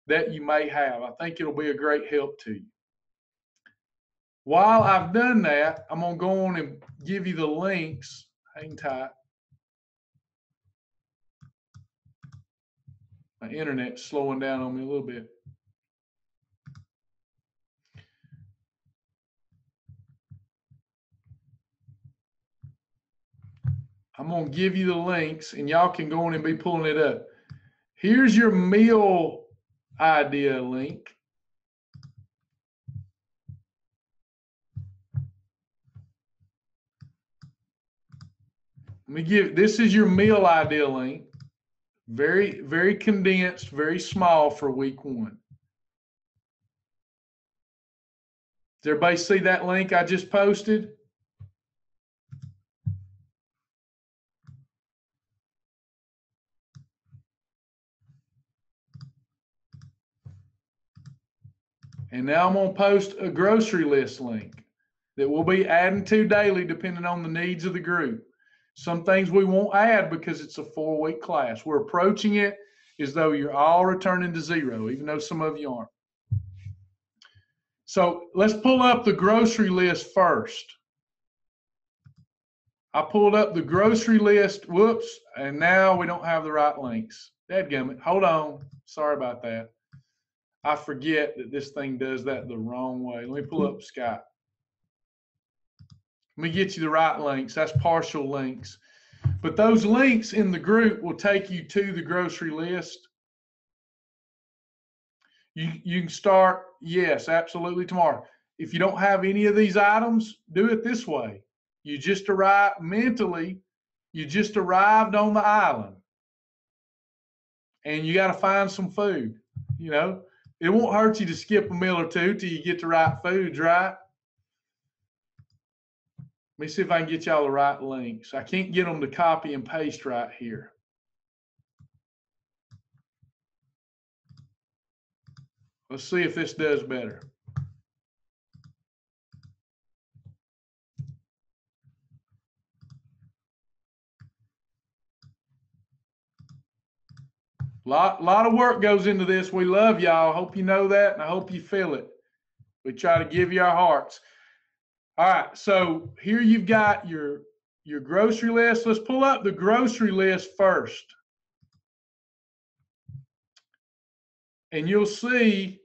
that you may have. I think it'll be a great help to you. While I've done that, I'm going to go on and give you the links. Hang tight. My internet's slowing down on me a little bit. I'm going to give you the links, and y'all can go on and be pulling it up. Here's your meal idea link. This is your meal idea link. Very, very condensed, very small for week 1. Does everybody see that link I just posted? And now I'm going to post a grocery list link that we'll be adding to daily depending on the needs of the group. Some things we won't add because it's a 4-week class. We're approaching it as though you're all returning to 0, even though some of you aren't. So let's pull up the grocery list first. I pulled up the grocery list. Whoops. And now we don't have the right links. Dadgummit. Hold on. Sorry about that. I forget that this thing does that the wrong way. Let me pull up Skype. Let me get you the right links. That's partial links. But those links in the group will take you to the grocery list. You can start, yes, absolutely tomorrow. If you don't have any of these items, do it this way. You just arrived mentally, you just arrived on the island. And you got to find some food. You know, it won't hurt you to skip a meal or two till you get the right foods, right? Let me see if I can get y'all the right links. I can't get them to copy and paste right here. Let's see if this does better. Lot of work goes into this. We love y'all. Hope you know that, and I hope you feel it. We try to give you our hearts. All right, so here you've got your grocery list. Let's pull up the grocery list first. And you'll see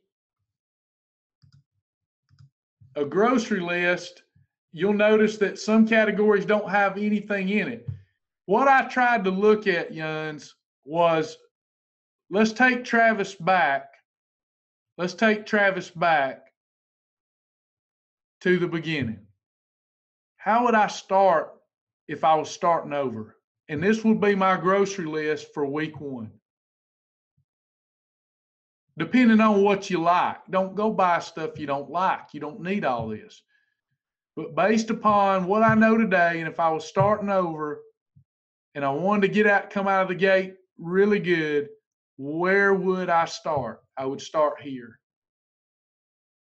a grocery list. You'll notice that some categories don't have anything in it. What I tried to look at, Yuns, was let's take Travis back. Let's take Travis back to the beginning. How would I start if I was starting over? And this would be my grocery list for week 1. Depending on what you like. Don't go buy stuff you don't like. You don't need all this. But based upon what I know today, and if I was starting over and I wanted to come out of the gate really good, where would I start? I would start here.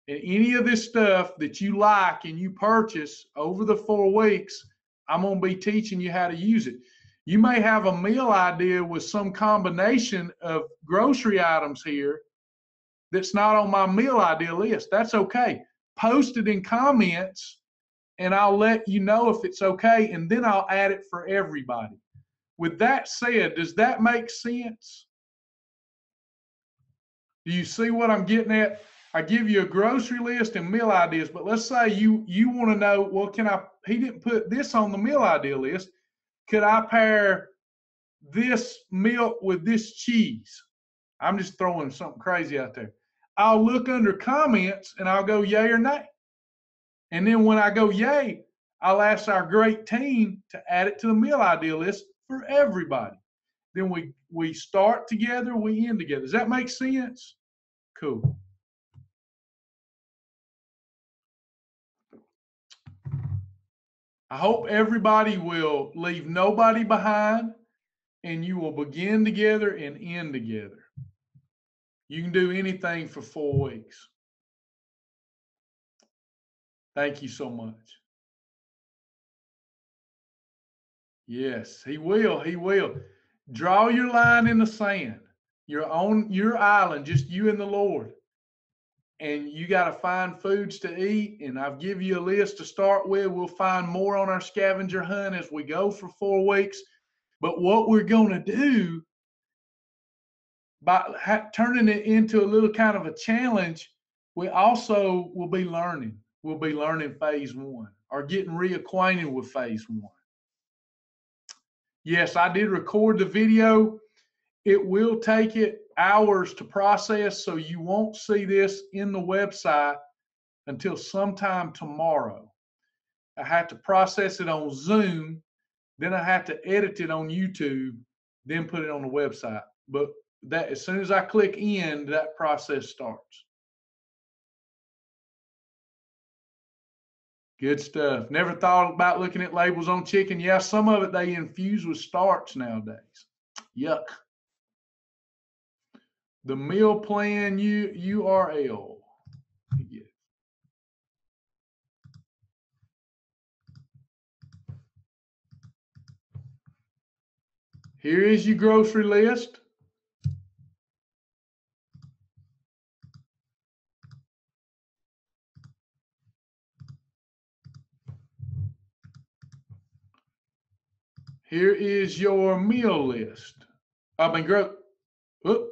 And any of this stuff that you like and you purchase over the 4 weeks, I'm going to be teaching you how to use it. You may have a meal idea with some combination of grocery items here that's not on my meal idea list. That's okay. Post it in comments and I'll let you know if it's okay, and then I'll add it for everybody. With that said, does that make sense? Do you see what I'm getting at? I give you a grocery list and meal ideas, but let's say you want to know, well, he didn't put this on the meal idea list. Could I pair this milk with this cheese? I'm just throwing something crazy out there. I'll look under comments and I'll go yay or nay. And then when I go yay, I'll ask our great team to add it to the meal idea list for everybody. Then we start together, we end together. Does that make sense? Cool. I hope everybody will leave nobody behind and you will begin together and end together. You can do anything for 4 weeks. Thank you so much. Yes, he will. He will. Draw your line in the sand. You're on your island, just you and the Lord. And you got to find foods to eat. And I've given you a list to start with. We'll find more on our scavenger hunt as we go for 4 weeks. But what we're going to do by turning it into a little kind of a challenge, we also will be learning. We'll be learning phase 1 or getting reacquainted with phase 1. Yes, I did record the video. It will take it hours to process, so you won't see this in the website until sometime tomorrow. I have to process it on Zoom, then I have to edit it on YouTube, then put it on the website. But that as soon as I click end, that process starts. Good stuff. Never thought about looking at labels on chicken. Yeah, some of it they infuse with starch nowadays. Yuck. The meal plan URL. Yeah. Here is your grocery list. Here is your meal list. Whoop.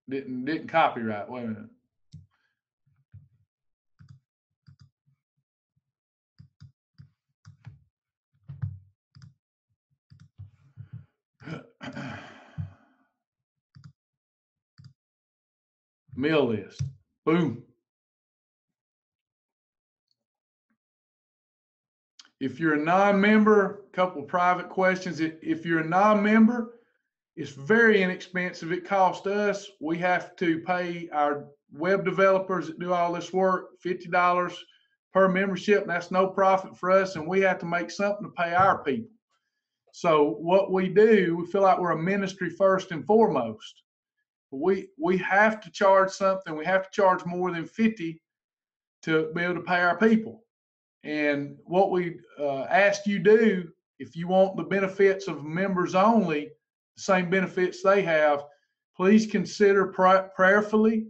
Didn't copyright. Wait a minute. Meal list. Boom. If you're a non-member, a couple of private questions. If you're a non-member, it's very inexpensive. It costs us. We have to pay our web developers that do all this work $50 per membership, and that's no profit for us. And we have to make something to pay our people. So what we do, we feel like we're a ministry first and foremost. We have to charge something. We have to charge more than 50 to be able to pay our people. And what we ask you do, if you want the benefits of members only, the same benefits they have, please consider prayerfully.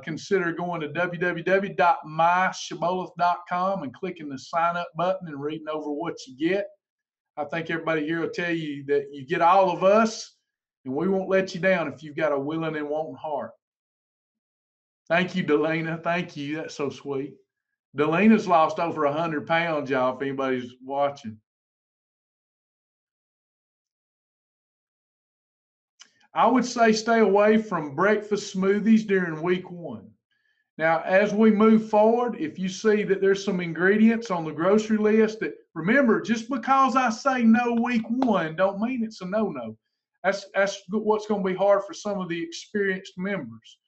Consider going to www.myshibboleth.com and clicking the sign up button and reading over what you get. I think everybody here will tell you that you get all of us, and we won't let you down if you've got a willing and wanting heart. Thank you, Delina. Thank you. That's so sweet. Delina's lost over 100 pounds, y'all, if anybody's watching. I would say stay away from breakfast smoothies during week 1. Now, as we move forward, if you see that there's some ingredients on the grocery list that, remember, just because I say no week 1, don't mean it's a no-no. That's what's going to be hard for some of the experienced members.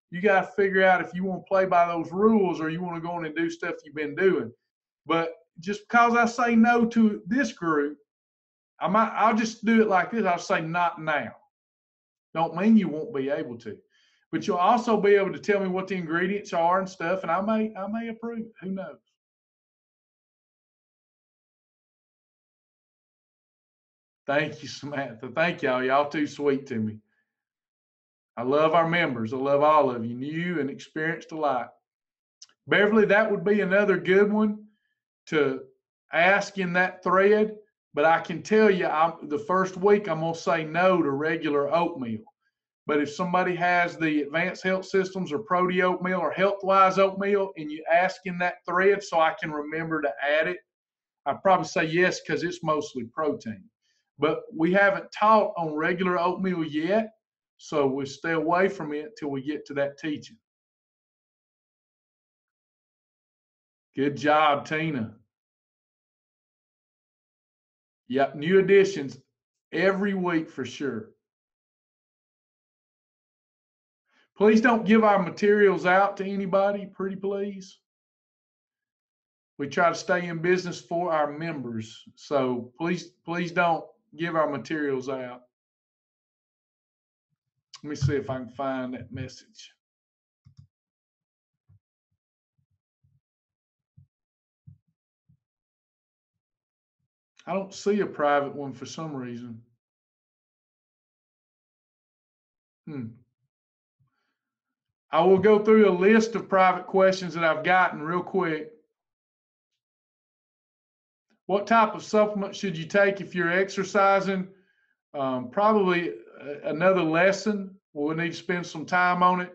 You got to figure out if you want to play by those rules or you want to go in and do stuff you've been doing. But just because I say no to this group, I'll just do it like this. I'll say not now. Don't mean you won't be able to. But you'll also be able to tell me what the ingredients are and stuff, and I may approve it. Who knows? Thank you, Samantha. Thank y'all. Y'all too sweet to me. I love our members. I love all of you, new and experienced alike. Beverly, that would be another good one to ask in that thread. But I can tell you, the first week I'm going to say no to regular oatmeal. But if somebody has the Advanced Health Systems or Proti oatmeal or Healthwise oatmeal, and you ask in that thread so I can remember to add it, I'd probably say yes, because it's mostly protein. But we haven't taught on regular oatmeal yet, so we'll stay away from it till we get to that teaching. Good job, Tina. Yep, new additions every week for sure. Please don't give our materials out to anybody, pretty please. We try to stay in business for our members, so please don't give our materials out. Let me see if I can find that message. I don't see a private one for some reason. I will go through a list of private questions that I've gotten real quick. What type of supplement should you take if you're exercising? Probably another lesson. We'll need to spend some time on it.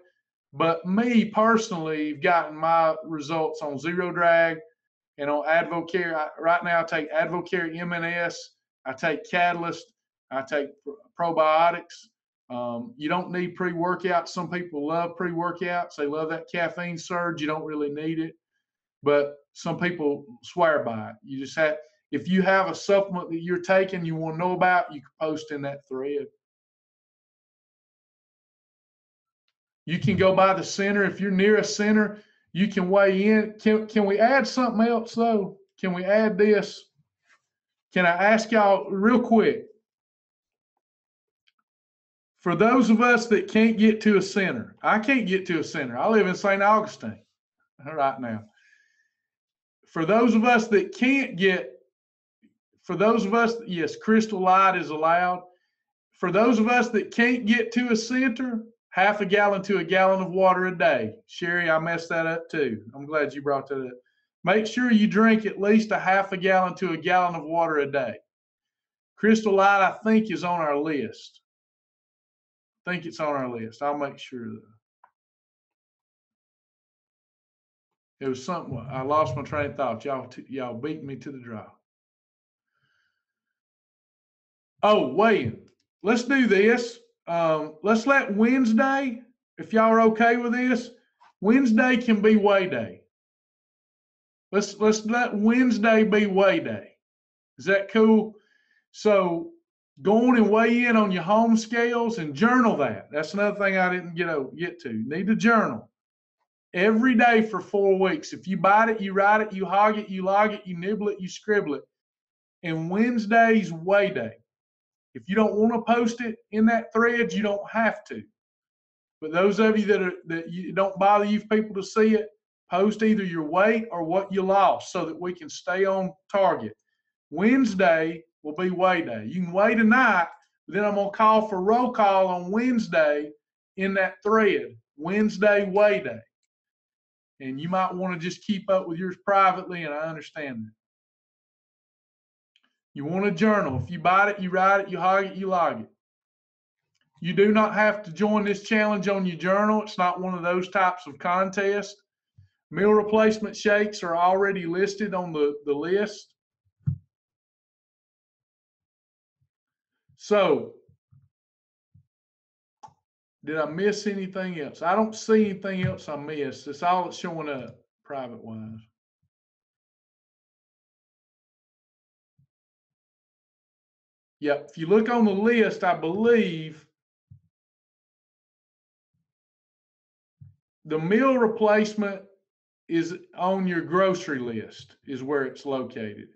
But me personally, I've gotten my results on Zero Drag and on Advocare. Right now, I take Advocare MNS. I take Catalyst. I take probiotics. You don't need pre-workouts. Some people love pre-workouts. They love that caffeine surge. You don't really need it. But some people swear by it. You just have, if you have a supplement that you're taking, you want to know about, you can post in that thread. You can go by the center. If you're near a center, you can weigh in. Can we add something else though? Can we add this? Can I ask y'all real quick? For those of us that can't get to a center, I can't get to a center. I live in St. Augustine right now. For those of us that can't get, for those of us, yes, Crystal Light is allowed. For those of us that can't get to a center, half a gallon to a gallon of water a day. Sherry, I messed that up too. I'm glad you brought that up. Make sure you drink at least a half a gallon to a gallon of water a day. Crystal Light, I think, is on our list. I think it's on our list. I'll make sure that. It was something, I lost my train of thought. Y'all beat me to the draw. Oh, weighing. Let's do this. Let's let Wednesday, if y'all are okay with this, Wednesday can be weigh day. Let's let Wednesday be weigh day. Is that cool? So go on and weigh in on your home scales and journal that. That's another thing I didn't get to. You need to journal every day for 4 weeks. If you bite it, you write it, you hog it, you log it, you nibble it, you scribble it. And Wednesday's weigh day. If you don't want to post it in that thread, you don't have to. But those of you that you don't bother you people to see it, post either your weight or what you lost so that we can stay on target. Wednesday will be weigh day. You can weigh tonight, but then I'm going to call for roll call on Wednesday in that thread. Wednesday weigh day. And you might want to just keep up with yours privately, and I understand that. You want to journal. If you bite it, you write it, you hog it, you log it. You do not have to join this challenge on your journal. It's not one of those types of contests. Meal replacement shakes are already listed on the list. So, did I miss anything else? I don't see anything else I missed. It's all that's showing up private-wise. Yep, if you look on the list, I believe the meal replacement is on your grocery list, is where it's located.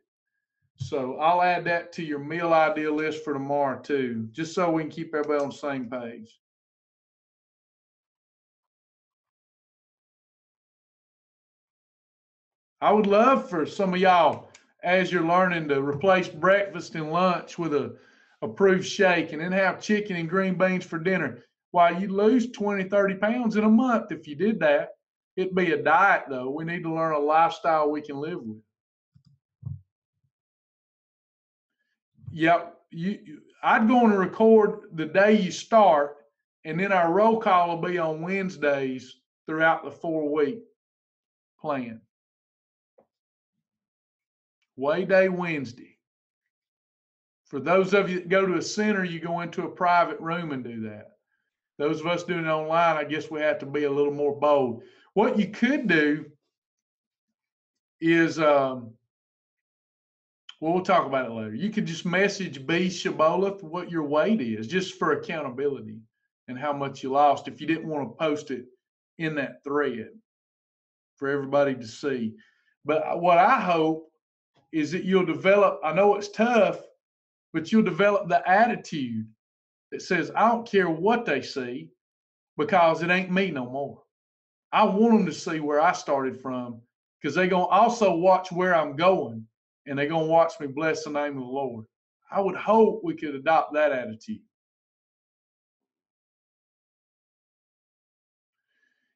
So I'll add that to your meal idea list for tomorrow too, just so we can keep everybody on the same page. I would love for some of y'all, as you're learning, to replace breakfast and lunch with a approved shake and then have chicken and green beans for dinner. Why, you lose 20, 30 pounds in a month if you did that. It'd be a diet though. We need to learn a lifestyle we can live with. Yep. I'd go on and record the day you start, and then our roll call will be on Wednesdays throughout the 4-week plan. Way Day Wednesday. For those of you that go to a center, you go into a private room and do that. Those of us doing it online, I guess we have to be a little more bold. What you could do is, well, we'll talk about it later. You could just message B. Shibboleth what your weight is, just for accountability and how much you lost, if you didn't want to post it in that thread for everybody to see. But what I hope is that you'll develop, I know it's tough, but you'll develop the attitude that says, I don't care what they see, because it ain't me no more. I want them to see where I started from, because they're going to also watch where I'm going, and they're going to watch me bless the name of the Lord. I would hope we could adopt that attitude.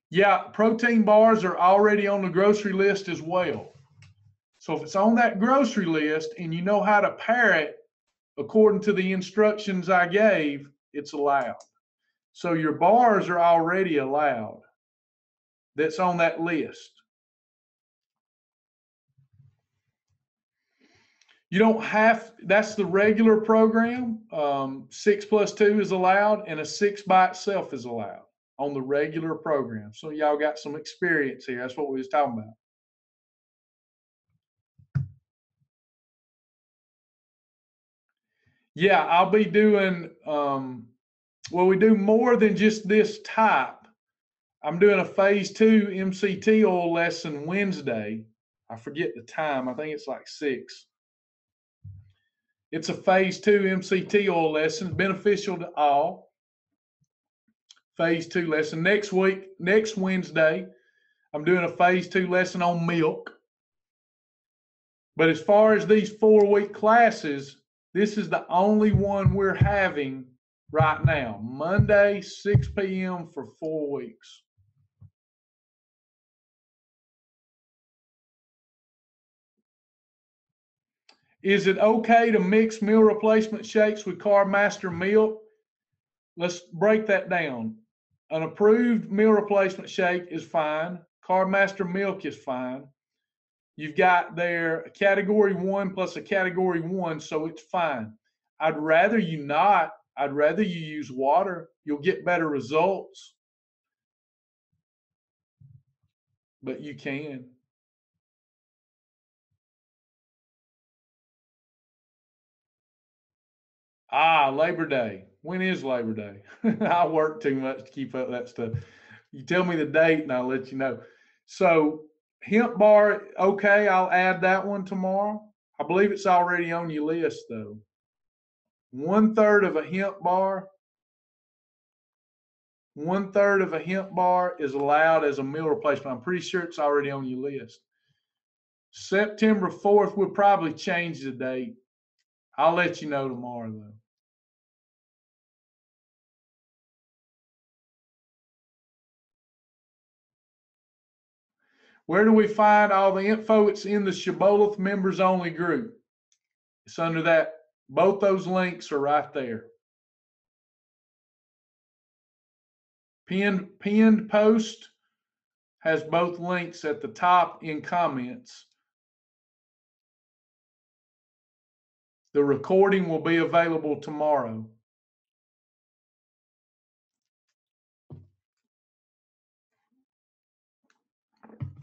Yeah, protein bars are already on the grocery list as well. So if it's on that grocery list and you know how to pair it according to the instructions I gave, it's allowed. So your bars are already allowed. That's on that list. You don't have, that's the regular program. 6 + 2 is allowed, and a 6 by itself is allowed on the regular program. So y'all got some experience here. That's what we was talking about. Yeah, I'll be doing, well, we do more than just this type. I'm doing a phase 2 MCT oil lesson Wednesday. I forget the time. I think it's like 6. It's a phase 2 MCT oil lesson, beneficial to all. Phase 2 lesson. Next week, next Wednesday, I'm doing a phase 2 lesson on milk. But as far as these 4-week classes, this is the only one we're having right now. Monday, 6 p.m. for 4 weeks. Is it okay to mix meal replacement shakes with Carb Master milk? Let's break that down. An approved meal replacement shake is fine. Carb Master milk is fine. You've got there a category 1 plus a category 1, so it's fine. I'd rather you not. I'd rather you use water. You'll get better results. But you can. Labor Day. When is Labor Day? I work too much to keep up that stuff. You tell me the date and I'll let you know. So hemp bar, okay, I'll add that one tomorrow. I believe it's already on your list though. 1/3 of a hemp bar. 1/3 of a hemp bar is allowed as a meal replacement. I'm pretty sure it's already on your list. September 4th, we'll probably change the date. I'll let you know tomorrow though. Where do we find all the info? It's in the Shibboleth members only group. It's under that. Both those links are right there. Pinned post has both links at the top in comments. The recording will be available tomorrow.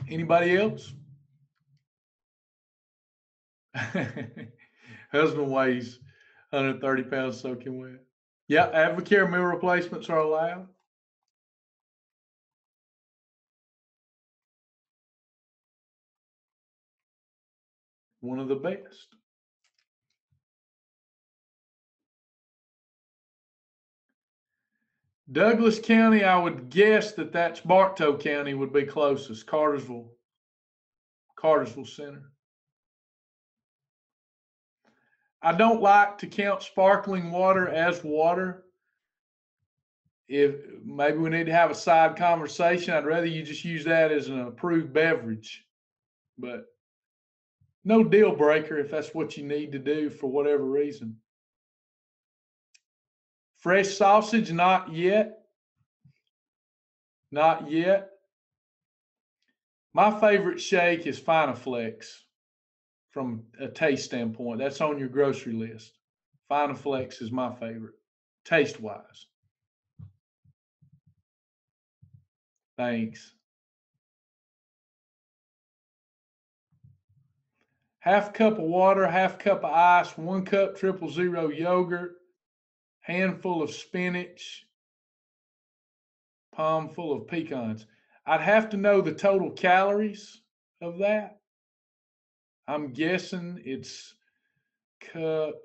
Anybody else? Husband weighs 130 pounds soaking wet. Yeah, Advocare meal replacements are allowed. One of the best. Douglas County, I would guess that's Bartow County would be closest. Cartersville Center. I don't like to count sparkling water as water. If maybe we need to have a side conversation, I'd rather you just use that as an approved beverage. But no deal breaker if that's what you need to do for whatever reason. Fresh sausage, not yet. Not yet. My favorite shake is Finaflex from a taste standpoint. That's on your grocery list. Finaflex is my favorite, taste-wise. Thanks. Half cup of water, half cup of ice, 1 cup 000 yogurt, handful of spinach, palm full of pecans. I'd have to know the total calories of that. I'm guessing it's cup.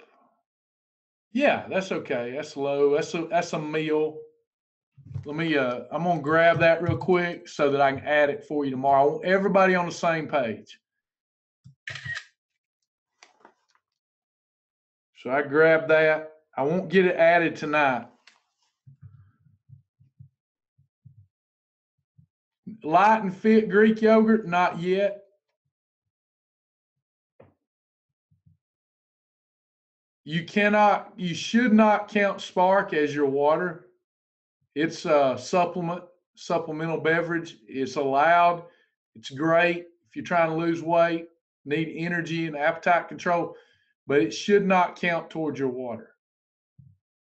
Yeah, that's okay. That's low. That's a meal. Let me I'm gonna grab that real quick so that I can add it for you tomorrow. I want everybody on the same page. So I grabbed that. I won't get it added tonight. Light and fit Greek yogurt, not yet. You should not count Spark as your water. It's a supplemental beverage. It's allowed. It's great if you're trying to lose weight, need energy and appetite control, but it should not count towards your water.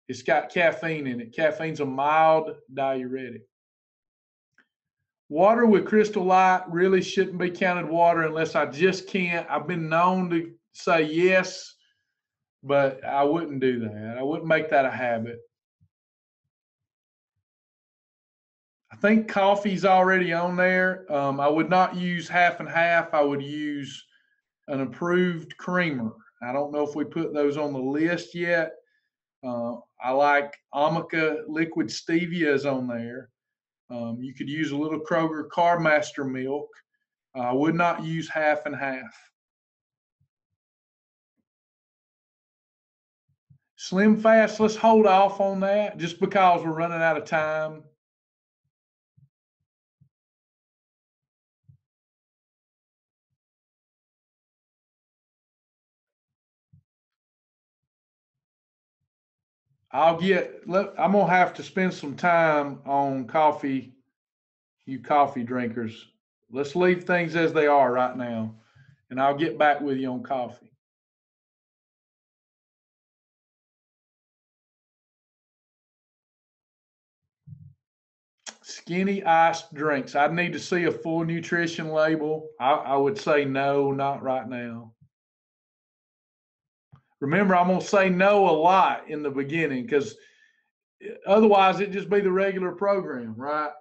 It's got caffeine in it. Caffeine's a mild diuretic. Water with Crystal Light really shouldn't be counted water unless I just can't. I've been known to say yes, but I wouldn't do that. I wouldn't make that a habit. I think coffee's already on there. I would not use half and half. I would use an approved creamer. I don't know if we put those on the list yet. I like Amica liquid stevia is on there. You could use a little Kroger Carbmaster milk. I would not use half and half. Slim Fast, let's hold off on that just because we're running out of time. I'm gonna have to spend some time on coffee, you coffee drinkers. Let's leave things as they are right now, and I'll get back with you on coffee. Skinny iced drinks. I'd need to see a full nutrition label. I would say no, not right now. Remember, I'm going to say no a lot in the beginning because otherwise it'd just be the regular program, right?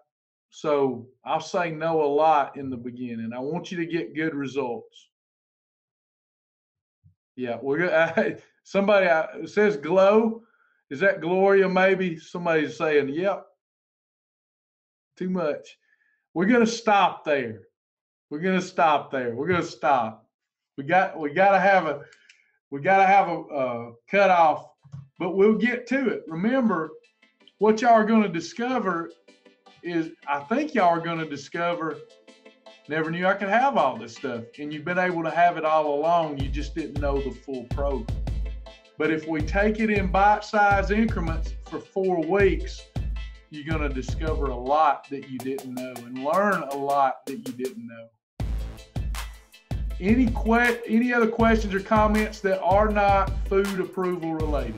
So I'll say no a lot in the beginning. I want you to get good results. Yeah, we're gonna. Somebody says glow. Is that Gloria? Maybe somebody's saying, "Yep." Too much. We're gonna stop there. We're gonna stop there. We're gonna stop. We gotta have a cutoff, but we'll get to it. Remember, what y'all are going to discover is, I think y'all are going to discover, never knew I could have all this stuff, and you've been able to have it all along. You just didn't know the full program. But if we take it in bite-sized increments for 4 weeks, you're going to discover a lot that you didn't know and learn a lot that you didn't know. Any other questions or comments that are not food approval related?